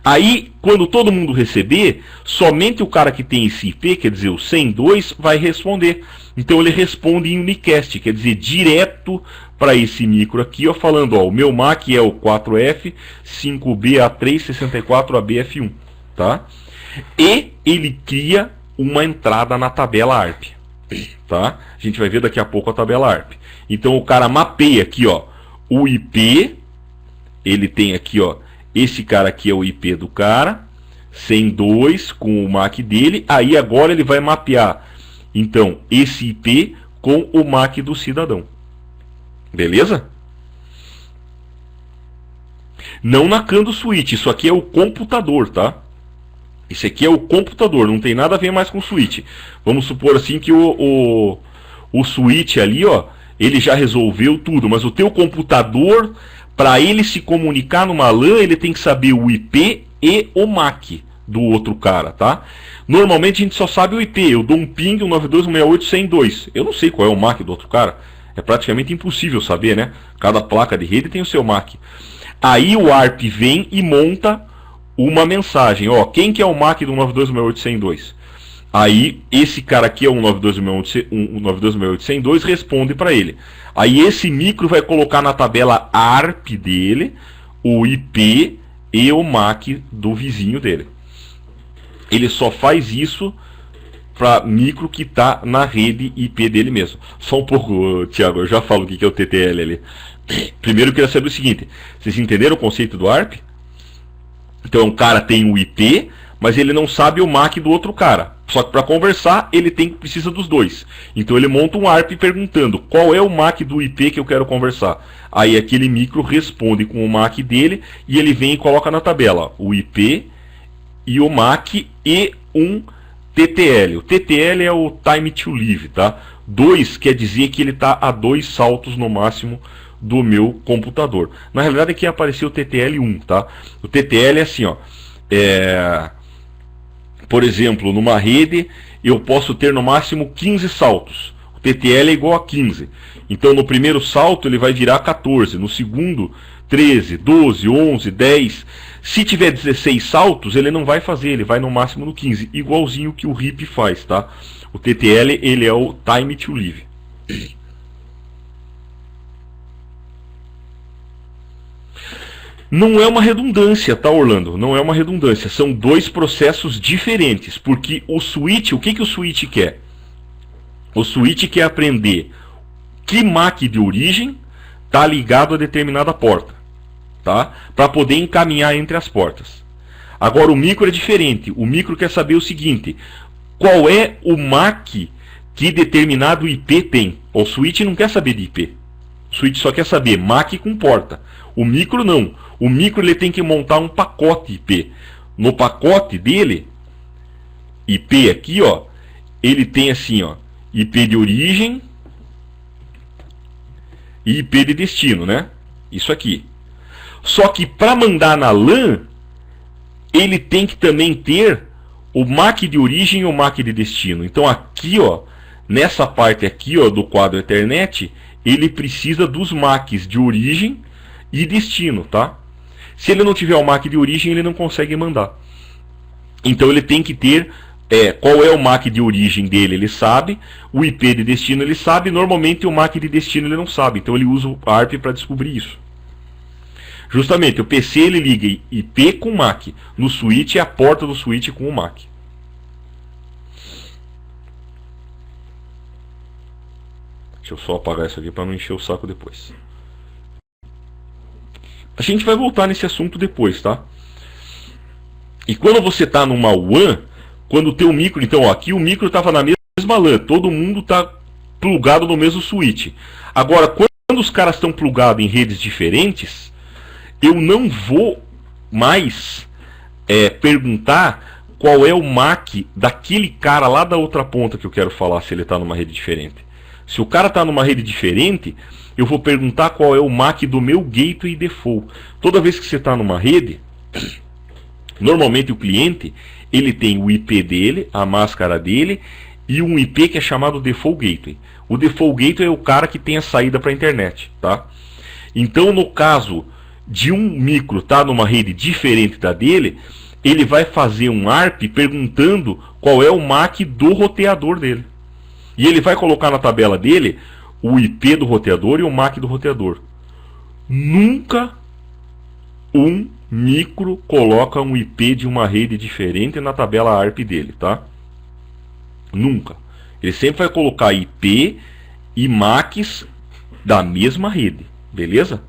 Aí, quando todo mundo receber, somente o cara que tem esse IP, quer dizer, o 102, vai responder. Então ele responde em unicast, quer dizer, direto para esse micro aqui, ó, falando, ó, o meu MAC é o 4F5BA364ABF1, tá? E ele cria uma entrada na tabela ARP, tá? A gente vai ver daqui a pouco a tabela ARP. Então o cara mapeia aqui, ó, o IP, ele tem aqui, ó, esse cara aqui é o IP do cara, 102 com o MAC dele. Aí agora ele vai mapear, então, esse IP com o MAC do cidadão. Beleza? Não na CAN do switch, isso aqui é o computador, tá? Isso aqui é o computador, não tem nada a ver mais com o switch. Vamos supor assim que o switch ali, ó, ele já resolveu tudo, mas o teu computador, para ele se comunicar numa LAN, ele tem que saber o IP e o MAC do outro cara, tá? Normalmente a gente só sabe o IP. Eu dou um ping 192.168.100.2. Eu não sei qual é o MAC do outro cara. É praticamente impossível saber, né? Cada placa de rede tem o seu MAC. Aí o ARP vem e monta uma mensagem. Ó, quem que é o MAC do 192.168.100.2? Aí esse cara aqui é o 192.168.100.2, responde para ele. Aí esse micro vai colocar na tabela ARP dele o IP e o MAC do vizinho dele. Ele só faz isso para micro que está na rede IP dele mesmo. Só um pouco, Thiago, eu já falo o que é o TTL ali. Primeiro eu queria saber o seguinte, vocês entenderam o conceito do ARP? Então o cara tem o IP, mas ele não sabe o MAC do outro cara. Só que para conversar, ele precisa dos dois. Então ele monta um ARP perguntando qual é o MAC do IP que eu quero conversar. Aí aquele micro responde com o MAC dele e ele vem e coloca na tabela o IP e o MAC e um TTL. O TTL é o Time to Live, tá? 2 quer dizer que ele está a 2 saltos no máximo do meu computador. Na realidade aqui apareceu o TTL1, tá? O TTL é assim, ó. Por exemplo, numa rede eu posso ter no máximo 15 saltos. O TTL é igual a 15. Então no primeiro salto ele vai virar 14, no segundo 13, 12, 11, 10. Se tiver 16 saltos, ele não vai fazer, ele vai no máximo no 15, igualzinho que o RIP faz, tá? O TTL, ele é o Time to Live. Não é uma redundância, tá, Orlando? Não é uma redundância. São dois processos diferentes. Porque o switch, o que o switch quer? O switch quer aprender que MAC de origem está ligado a determinada porta, tá? Para poder encaminhar entre as portas. Agora o micro é diferente. O micro quer saber o seguinte: qual é o MAC que determinado IP tem? O switch não quer saber de IP. O switch só quer saber MAC com porta. O micro não. O micro ele tem que montar um pacote IP. No pacote dele, IP aqui, ó, ele tem assim, ó, IP de origem e IP de destino, né? Isso aqui. Só que para mandar na LAN, ele tem que também ter o MAC de origem e o MAC de destino. Então aqui, ó, nessa parte aqui, ó, do quadro Ethernet, ele precisa dos MACs de origem e destino, tá? Se ele não tiver o MAC de origem, ele não consegue mandar. Então ele tem que ter qual é o MAC de origem dele, ele sabe. O IP de destino ele sabe. Normalmente o MAC de destino ele não sabe. Então ele usa o ARP para descobrir isso. Justamente, o PC ele liga IP com MAC. No switch é a porta do switch com o MAC. Deixa eu só apagar isso aqui para não encher o saco depois. A gente vai voltar nesse assunto depois, tá? E quando você está numa WAN, quando o teu micro... Então, ó, aqui o micro estava na mesma LAN. Todo mundo está plugado no mesmo switch. Agora, quando os caras estão plugados em redes diferentes, eu não vou mais perguntar qual é o MAC daquele cara lá da outra ponta que eu quero falar, se ele está numa rede diferente. Se o cara está numa rede diferente, eu vou perguntar qual é o MAC do meu gateway default. Toda vez que você está numa rede, normalmente o cliente ele tem o IP dele, a máscara dele, e um IP que é chamado default gateway. O default gateway é o cara que tem a saída para a internet, tá? Então, no caso de um micro estar numa rede diferente da dele, ele vai fazer um ARP perguntando qual é o MAC do roteador dele. E ele vai colocar na tabela dele o IP do roteador e o MAC do roteador. Nunca um micro coloca um IP de uma rede diferente na tabela ARP dele, tá? Nunca. Ele sempre vai colocar IP e MACs da mesma rede, beleza?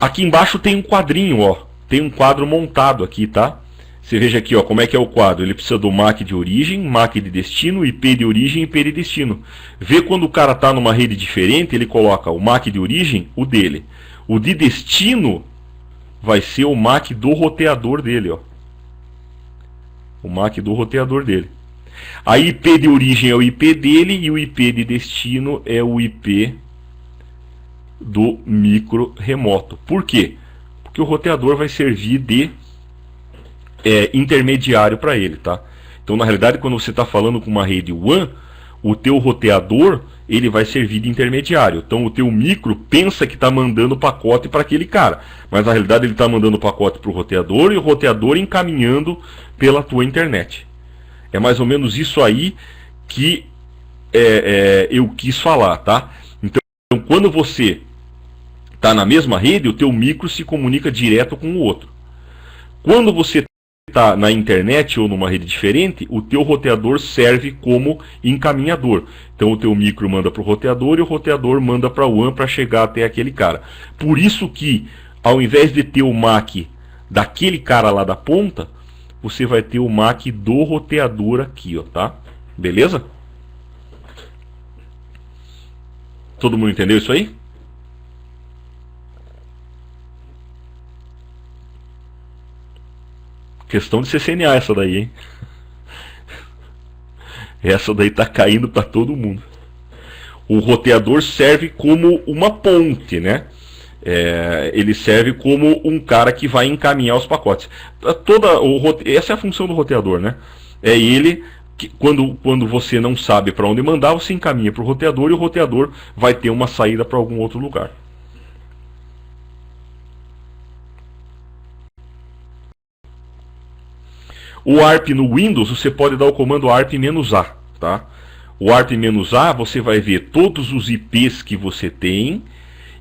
Aqui embaixo tem um quadrinho, ó. Tem um quadro montado aqui, tá? Você veja aqui, ó, como é que é o quadro. Ele precisa do MAC de origem, MAC de destino, IP de origem e IP de destino. Vê quando o cara está numa rede diferente, ele coloca o MAC de origem, o dele. O de destino vai ser o MAC do roteador dele, ó. O MAC do roteador dele. A IP de origem é o IP dele e o IP de destino é o IP do micro remoto. Por quê? Porque o roteador vai servir de intermediário para ele, tá? Então, na realidade, quando você está falando com uma rede WAN, o teu roteador ele vai servir de intermediário. Então, o teu micro pensa que está mandando pacote para aquele cara, mas na realidade ele está mandando pacote para o roteador e o roteador encaminhando pela tua internet. É mais ou menos isso aí que eu quis falar, tá? Então, quando você está na mesma rede, o teu micro se comunica direto com o outro. Quando você está na internet ou numa rede diferente, o teu roteador serve como encaminhador. Então o teu micro manda para o roteador e o roteador manda para o WAN para chegar até aquele cara. Por isso que, ao invés de ter o MAC daquele cara lá da ponta, você vai ter o MAC do roteador aqui, ó, tá? Beleza? Todo mundo entendeu isso aí? Questão de CCNA essa daí, hein? Essa daí tá caindo para todo mundo. O roteador serve como uma ponte, né? Ele serve como um cara que vai encaminhar os pacotes. Essa é a função do roteador, né? É ele que, quando você não sabe para onde mandar, você encaminha para o roteador e o roteador vai ter uma saída para algum outro lugar. O ARP no Windows, você pode dar o comando ARP-A, tá? O ARP-A, você vai ver todos os IPs que você tem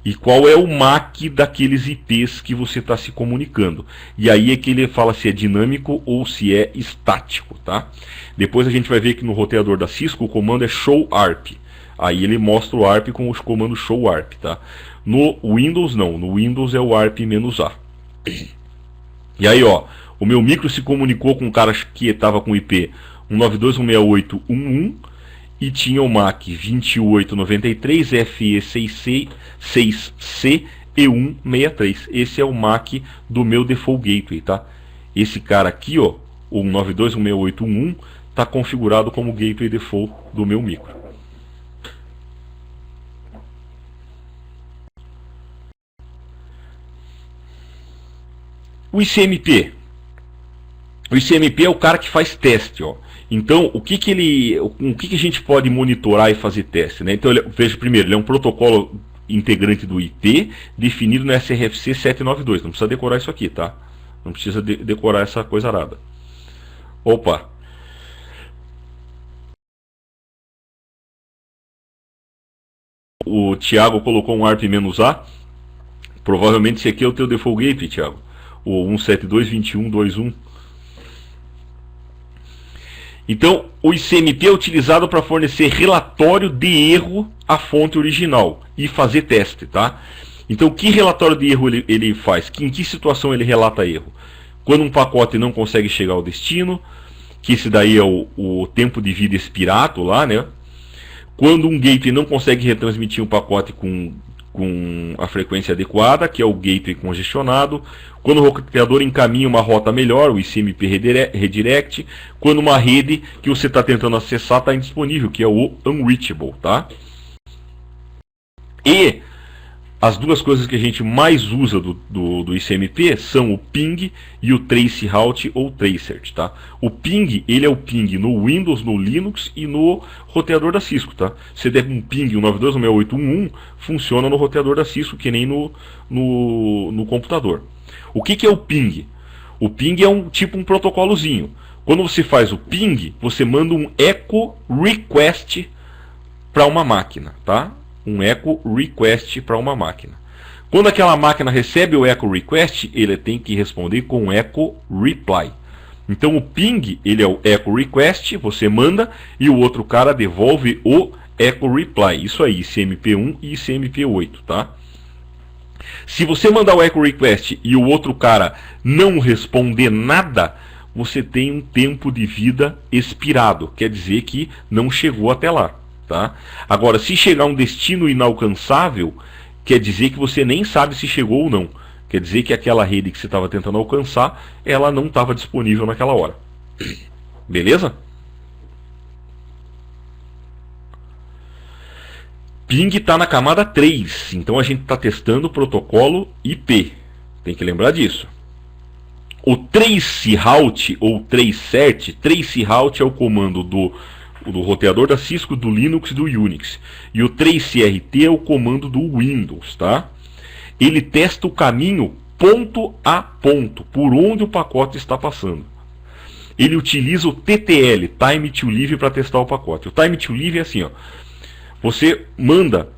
e qual é o MAC daqueles IPs que você está se comunicando. E aí é que ele fala se é dinâmico ou se é estático, tá? Depois a gente vai ver que no roteador da Cisco o comando é ShowARP. Aí ele mostra o ARP com os comandos ShowARP, tá? No Windows não, no Windows é o ARP-A. E aí, ó, o meu micro se comunicou com um cara que estava com IP 192.168.1.1 e tinha o MAC 2893 FE6C E163. Esse é o MAC do meu default gateway, tá? Esse cara aqui, ó, o 192.168.1.1 está configurado como gateway default do meu micro. O ICMP. O ICMP é o cara que faz teste, ó. Então, o que a gente pode monitorar e fazer teste, né? Então, veja primeiro, ele é um protocolo integrante do IP definido no SRFC 792. Não precisa decorar isso aqui, tá? Não precisa decorar essa coisa arada. Opa! O Thiago colocou um ARP-A. Provavelmente esse aqui é o teu default gateway, Thiago. O 172.21.2.1. Então, o ICMP é utilizado para fornecer relatório de erro à fonte original e fazer teste, tá? Então, que relatório de erro ele faz? Em que situação ele relata erro? Quando um pacote não consegue chegar ao destino, que esse daí é o tempo de vida expirado lá, né? Quando um gateway não consegue retransmitir um pacote com a frequência adequada, que é o gateway congestionado. Quando o roteador encaminha uma rota melhor, o ICMP redirect. Quando uma rede que você está tentando acessar está indisponível, que é o unreachable, tá? E as duas coisas que a gente mais usa do ICMP são o ping e o traceroute ou tracert, tá? O ping, ele é o ping no Windows, no Linux e no roteador da Cisco, tá? Você der um ping 192.168.1.1, funciona no roteador da Cisco, que nem no computador. O que é o ping? O ping é um protocolozinho. Quando você faz o ping, você manda um echo request para uma máquina, tá? Um echo request para uma máquina. Quando aquela máquina recebe o echo request, ele tem que responder com echo reply. Então o ping, ele é o echo request, você manda e o outro cara devolve o echo reply. Isso aí, ICMP1 e ICMP8, tá? Se você mandar o echo request e o outro cara não responder nada, você tem um tempo de vida expirado, quer dizer que não chegou até lá. Tá? Agora, se chegar a um destino inalcançável, quer dizer que você nem sabe se chegou ou não. Quer dizer que aquela rede que você estava tentando alcançar, ela não estava disponível naquela hora. Beleza? Ping está na camada 3, então a gente está testando o protocolo IP. Tem que lembrar disso. O traceroute ou tracert, traceroute é o comando do roteador da Cisco, do Linux e do Unix. E o tracert é o comando do Windows, tá? Ele testa o caminho ponto a ponto, por onde o pacote está passando. Ele utiliza o TTL, Time to Live, para testar o pacote. O Time to Live é assim, ó. Você manda...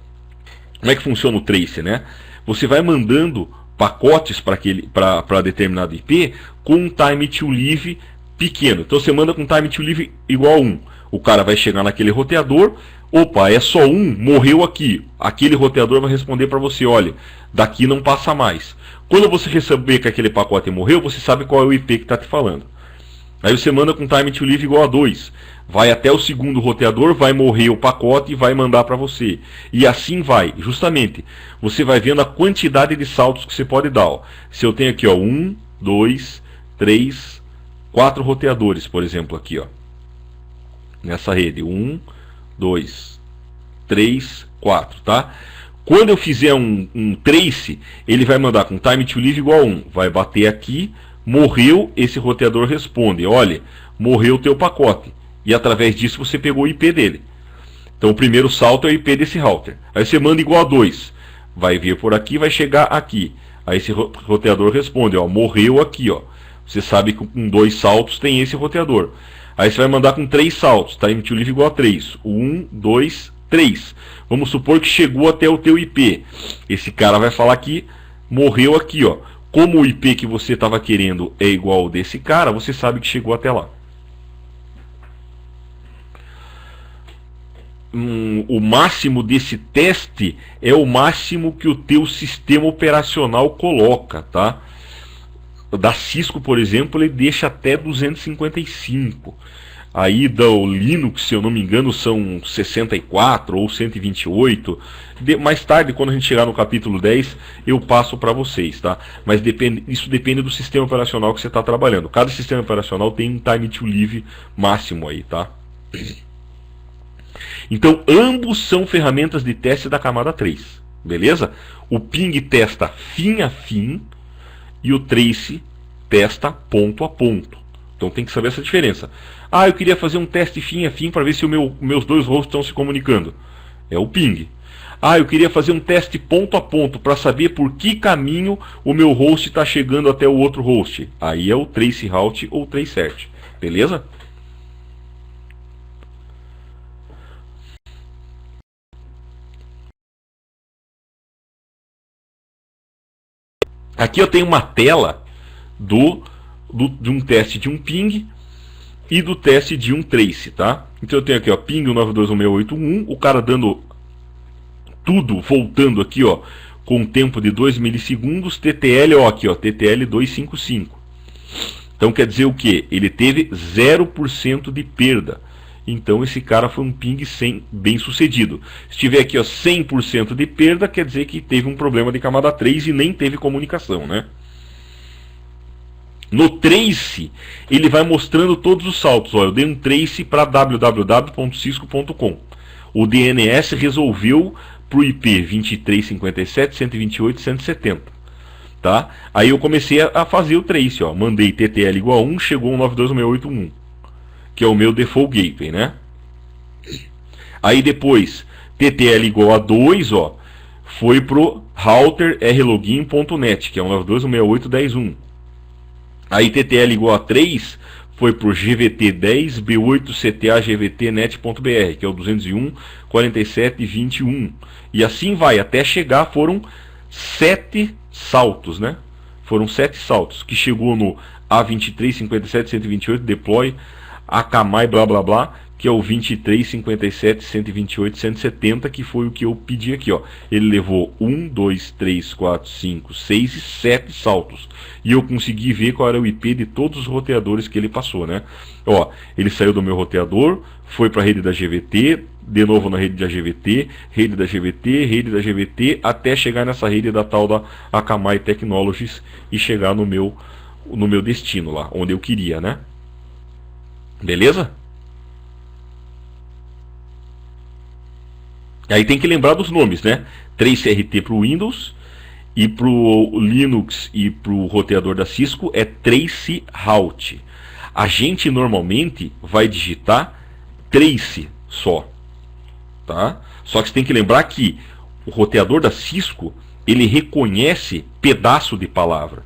Como é que funciona o trace, né? Você vai mandando pacotes para determinado IP com um Time to Live pequeno. Então você manda com Time to Live igual a 1. O cara vai chegar naquele roteador, opa, é só um, morreu aqui. Aquele roteador vai responder para você, olha, daqui não passa mais. Quando você receber que aquele pacote morreu, você sabe qual é o IP que está te falando. Aí você manda com Time to Live igual a 2. Vai até o segundo roteador, vai morrer o pacote e vai mandar para você. E assim vai, justamente. Você vai vendo a quantidade de saltos que você pode dar. Ó. Se eu tenho aqui, ó, 1, 2, 3, 4 roteadores, por exemplo, aqui, ó. Nessa rede, 1, 2, 3, 4, tá? Quando eu fizer um trace, ele vai mandar com Time to Live igual a 1. Vai bater aqui, morreu, esse roteador responde, olha, morreu o teu pacote. E através disso você pegou o IP dele. Então o primeiro salto é o IP desse router. Aí você manda igual a 2. Vai vir por aqui, vai chegar aqui. Aí esse roteador responde, ó, morreu aqui, ó. Você sabe que com 2 saltos tem esse roteador. Aí você vai mandar com 3 saltos, Time to Live igual a 3. 1, 2, 3. Vamos supor que chegou até o teu IP. Esse cara vai falar que morreu aqui, ó. Como o IP que você estava querendo é igual ao desse cara, você sabe que chegou até lá. O máximo desse teste é o máximo que o teu sistema operacional coloca, tá? Da Cisco, por exemplo, ele deixa até 255. Aí do Linux, se eu não me engano, são 64 ou 128. Mais tarde, quando a gente chegar no capítulo 10, eu passo para vocês, tá? Mas isso depende do sistema operacional que você está trabalhando. Cada sistema operacional tem um time to live máximo aí, tá? Então, ambos são ferramentas de teste da camada 3, beleza? O ping testa fim a fim e o trace testa ponto a ponto. Então tem que saber essa diferença. Ah, eu queria fazer um teste fim a fim para ver se meus dois hosts estão se comunicando. É o ping. Ah, eu queria fazer um teste ponto a ponto para saber por que caminho o meu host está chegando até o outro host. Aí é o trace route ou trace search. Beleza? Aqui eu tenho uma tela de um teste de um ping e do teste de um trace, tá? Então eu tenho aqui, ó, ping 192.168.1, o cara dando tudo, voltando aqui, ó, com um tempo de 2 milissegundos, TTL, ó, aqui, ó, TTL 255. Então quer dizer o que? Ele teve 0% de perda. Então esse cara foi um ping bem sucedido. Se tiver aqui, ó, 100% de perda, quer dizer que teve um problema de camada 3 e nem teve comunicação, né? No trace, ele vai mostrando todos os saltos. Ó, eu dei um trace para www.cisco.com. O DNS resolveu para o IP 2357.128.170. Tá? Aí eu comecei a fazer o trace. Ó. Mandei TTL igual a 1, chegou um 92.168.1, que é o meu default gateway, né? Aí depois, TTL igual a 2, ó, foi pro router rlogin.net, que é um 92.168.10.1. Aí TTL igual a 3 foi para o GVT10 B8CTA GVT.net.br, que é o 201.47.21. E assim vai, até chegar, foram 7 saltos, né? Foram 7 saltos, que chegou no A23.57.128 deploy, Akamai blá blá blá, que é o 23.57.128.170, que foi o que eu pedi aqui, ó. Ele levou 1, 2, 3, 4, 5, 6 e 7 saltos. E eu consegui ver qual era o IP de todos os roteadores que ele passou, né? Ó, ele saiu do meu roteador, foi para a rede da GVT, de novo na rede da GVT, rede da GVT, rede da GVT, até chegar nessa rede da tal da Akamai Technologies e chegar no meu destino lá, onde eu queria, né? Beleza? Aí tem que lembrar dos nomes, né? 3CRT para o Windows e para o Linux e para o roteador da Cisco é trace route. A gente normalmente vai digitar trace só, tá? Só que você tem que lembrar que o roteador da Cisco, ele reconhece pedaço de palavra.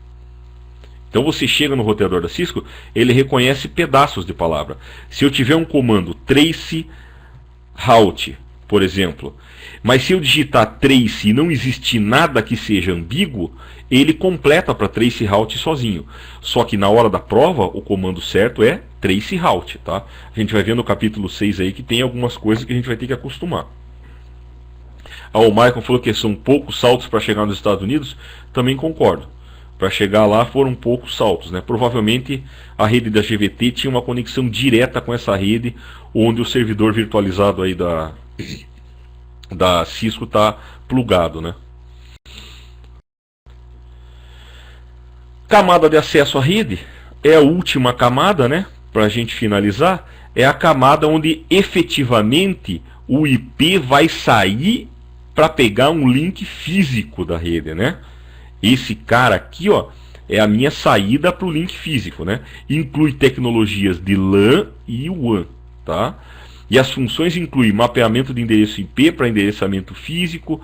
Então você chega no roteador da Cisco, ele reconhece pedaços de palavra. Se eu tiver um comando trace route, por exemplo, mas se eu digitar trace e não existir nada que seja ambíguo, ele completa para trace route sozinho. Só que na hora da prova, o comando certo é trace route, tá? A gente vai ver no capítulo 6 aí que tem algumas coisas que a gente vai ter que acostumar. O Michael falou que são poucos saltos para chegar nos Estados Unidos. Também concordo. Para chegar lá foram poucos saltos, né? Provavelmente a rede da GVT tinha uma conexão direta com essa rede, onde o servidor virtualizado aí da Cisco está plugado, né? Camada de acesso à rede é a última camada, né? Para a gente finalizar, é a camada onde efetivamente o IP vai sair para pegar um link físico da rede, né? Esse cara aqui, ó, é a minha saída para o link físico, né? Inclui tecnologias de LAN e WAN, tá? E as funções incluem mapeamento de endereço IP para endereçamento físico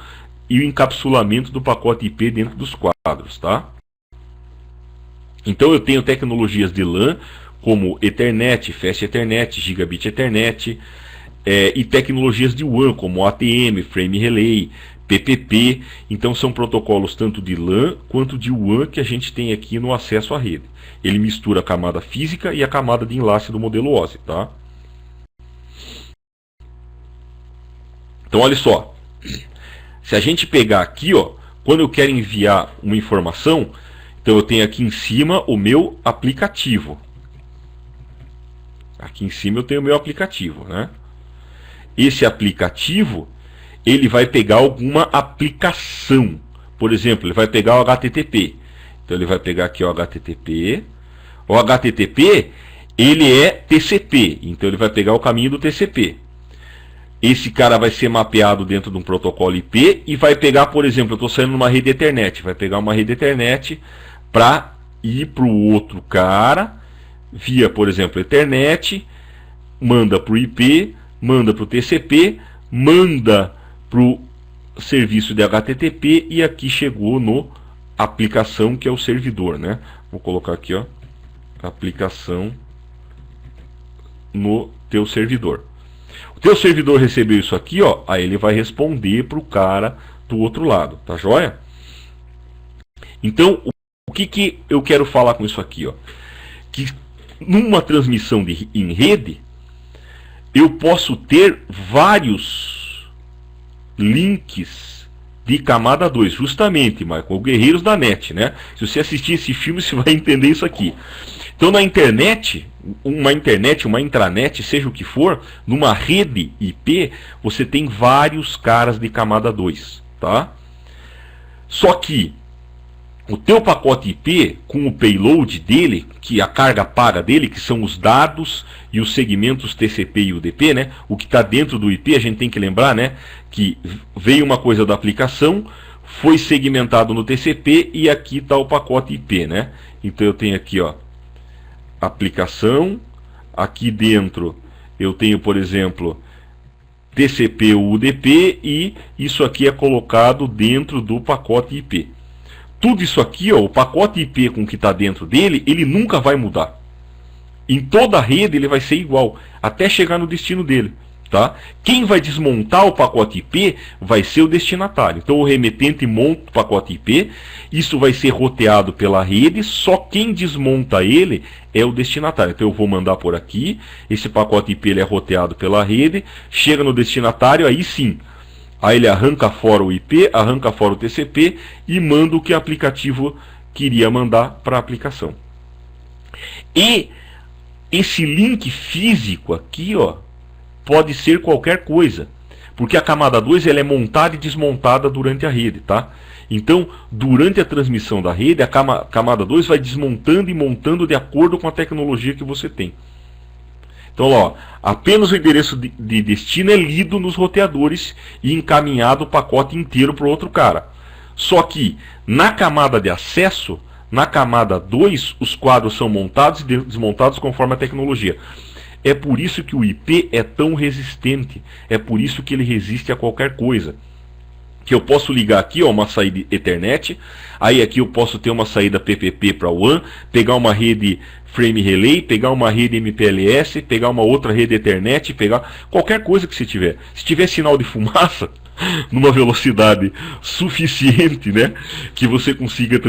e o encapsulamento do pacote IP dentro dos quadros, tá? Então eu tenho tecnologias de LAN como Ethernet, Fast Ethernet, Gigabit Ethernet, e tecnologias de WAN como ATM, Frame Relay, PPP. Então são protocolos tanto de LAN quanto de WAN que a gente tem aqui no acesso à rede. Ele mistura a camada física e a camada de enlace do modelo OSI, tá? Então olha só, se a gente pegar aqui, ó, quando eu quero enviar uma informação, então eu tenho aqui em cima o meu aplicativo. Aqui em cima eu tenho o meu aplicativo, né? Esse aplicativo, ele vai pegar alguma aplicação. Por exemplo, ele vai pegar o HTTP. Então ele vai pegar aqui o HTTP. O HTTP, ele é TCP. Então ele vai pegar o caminho do TCP. Esse cara vai ser mapeado dentro de um protocolo IP e vai pegar, por exemplo, eu estou saindo numa rede Ethernet. Vai pegar uma rede Ethernet para ir para o outro cara, via, por exemplo, Ethernet, manda para o IP, manda para o TCP, manda para o serviço de HTTP e aqui chegou no aplicação, que é o servidor, né? Vou colocar aqui, ó, aplicação no teu servidor. O teu servidor recebeu isso aqui, ó, aí ele vai responder para o cara do outro lado, tá joia? Então, o que eu quero falar com isso aqui, ó? Que numa transmissão em rede, eu posso ter vários links de camada 2, justamente, Michael, Guerreiros da Net, né? Se você assistir esse filme, você vai entender isso aqui. Então, na internet, uma intranet, seja o que for, numa rede IP, você tem vários caras de camada 2, tá? Só que o teu pacote IP, com o payload dele, que a carga paga dele, que são os dados e os segmentos TCP e UDP, né? O que está dentro do IP, a gente tem que lembrar, né? Que veio uma coisa da aplicação, foi segmentado no TCP e aqui está o pacote IP, né? Então eu tenho aqui, ó, aplicação, aqui dentro eu tenho, por exemplo, TCP ou UDP e isso aqui é colocado dentro do pacote IP. Tudo isso aqui, ó, o pacote IP com o que está dentro dele, ele nunca vai mudar. Em toda a rede ele vai ser igual, até chegar no destino dele. Tá? Quem vai desmontar o pacote IP vai ser o destinatário. Então o remetente monta o pacote IP, isso vai ser roteado pela rede, só quem desmonta ele é o destinatário. Então eu vou mandar por aqui, esse pacote IP ele é roteado pela rede, chega no destinatário, aí sim. Aí ele arranca fora o IP, arranca fora o TCP e manda o que o aplicativo queria mandar para a aplicação. E esse link físico aqui, ó, pode ser qualquer coisa, porque a camada 2 ela é montada e desmontada durante a rede, tá? Então, durante a transmissão da rede, a camada 2 vai desmontando e montando de acordo com a tecnologia que você tem. Então, ó, apenas o endereço de destino é lido nos roteadores e encaminhado o pacote inteiro para o outro cara. Só que, na camada de acesso, na camada 2, os quadros são montados e desmontados conforme a tecnologia. É por isso que o IP é tão resistente, é por isso que ele resiste a qualquer coisa. Que eu posso ligar aqui, ó, uma saída Ethernet, aí aqui eu posso ter uma saída PPP para WAN, pegar uma rede Frame Relay, pegar uma rede MPLS, pegar uma outra rede Ethernet, pegar qualquer coisa que você tiver. Se tiver sinal de fumaça, numa velocidade suficiente, né, que você consiga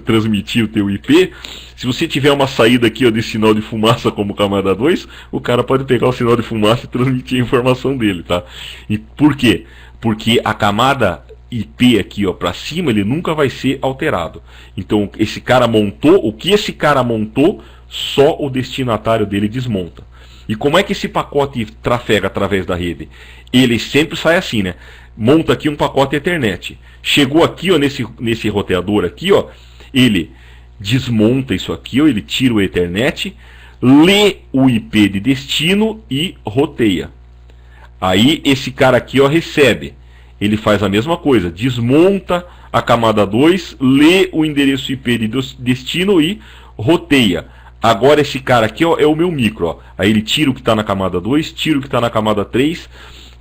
transmitir o teu IP, se você tiver uma saída aqui, ó, de sinal de fumaça como camada 2, o cara pode pegar o sinal de fumaça e transmitir a informação dele, tá? E por quê? Porque a camada IP aqui, ó, para cima, ele nunca vai ser alterado. Então, esse cara montou, o que esse cara montou, só o destinatário dele desmonta. E como é que esse pacote trafega através da rede? Ele sempre sai assim, né? Monta aqui um pacote Ethernet. Chegou aqui, ó, nesse roteador aqui, ó, ele desmonta isso aqui, ó, ele tira o Ethernet, lê o IP de destino e roteia. Aí esse cara aqui, ó, recebe. Ele faz a mesma coisa, desmonta a camada 2, lê o endereço IP de destino e roteia. Agora esse cara aqui, ó, é o meu micro, ó. Aí ele tira o que está na camada 2, tira o que está na camada 3,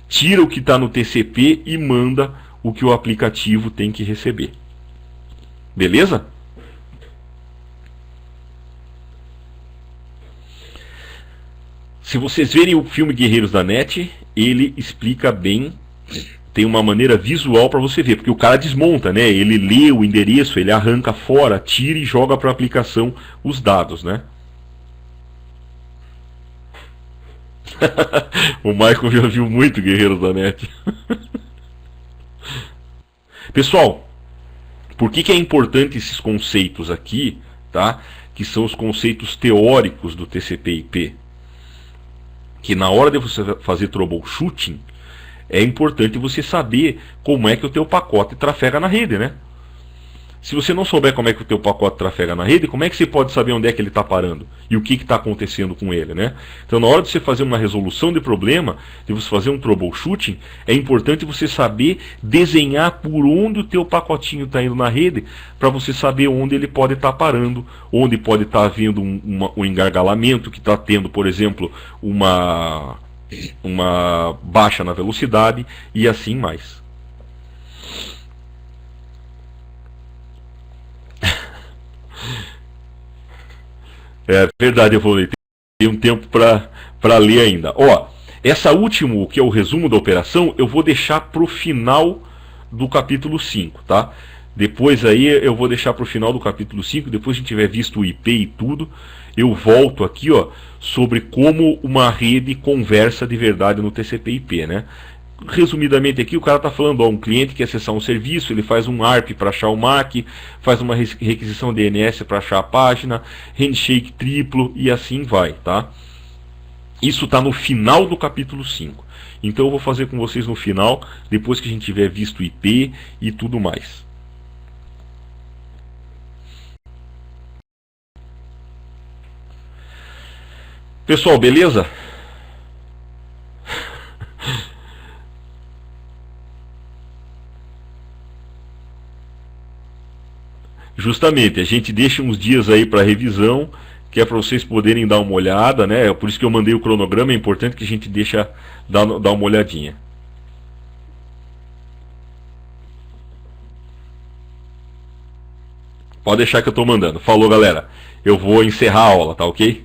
tira o que está no TCP e manda o que o aplicativo tem que receber. Beleza? Se vocês verem o filme Guerreiros da Net, ele explica bem, tem uma maneira visual para você ver, porque o cara desmonta, né? Ele lê o endereço, ele arranca fora, tira e joga para a aplicação os dados, né? O Michael já viu muito Guerreiros da Net. Pessoal, por que é importante esses conceitos aqui, tá? Que são os conceitos teóricos do TCP/IP? que na hora de você fazer troubleshooting, é importante você saber como é que o teu pacote trafega na rede, né? Se você não souber como é que o teu pacote trafega na rede, como é que você pode saber onde é que ele está parando? E o que está acontecendo com ele, né? Então, na hora de você fazer uma resolução de problema, de você fazer um troubleshooting, é importante você saber desenhar por onde o teu pacotinho está indo na rede, para você saber onde ele pode estar parando, onde pode estar havendo um engargalamento, que está tendo, por exemplo, uma baixa na velocidade e assim mais. É verdade, eu vou ler. Tem um tempo para ler ainda. Ó, essa última, que é o resumo da operação, eu vou deixar para o final do capítulo 5, tá? Depois aí eu vou deixar para o final do capítulo 5, depois que a gente tiver visto o IP e tudo, eu volto aqui, ó, sobre como uma rede conversa de verdade no TCP/IP, né? Resumidamente aqui, o cara está falando, ó, um cliente quer acessar um serviço, ele faz um ARP para achar o MAC, faz uma requisição DNS para achar a página, handshake triplo e assim vai, tá? Isso está no final do capítulo 5. Então eu vou fazer com vocês no final, depois que a gente tiver visto IP e tudo mais. Pessoal, beleza? Justamente, a gente deixa uns dias aí para revisão, que é para vocês poderem dar uma olhada, né? É por isso que eu mandei o cronograma, é importante que a gente deixa dar uma olhadinha. Pode deixar que eu estou mandando. Falou, galera. Eu vou encerrar a aula, tá ok?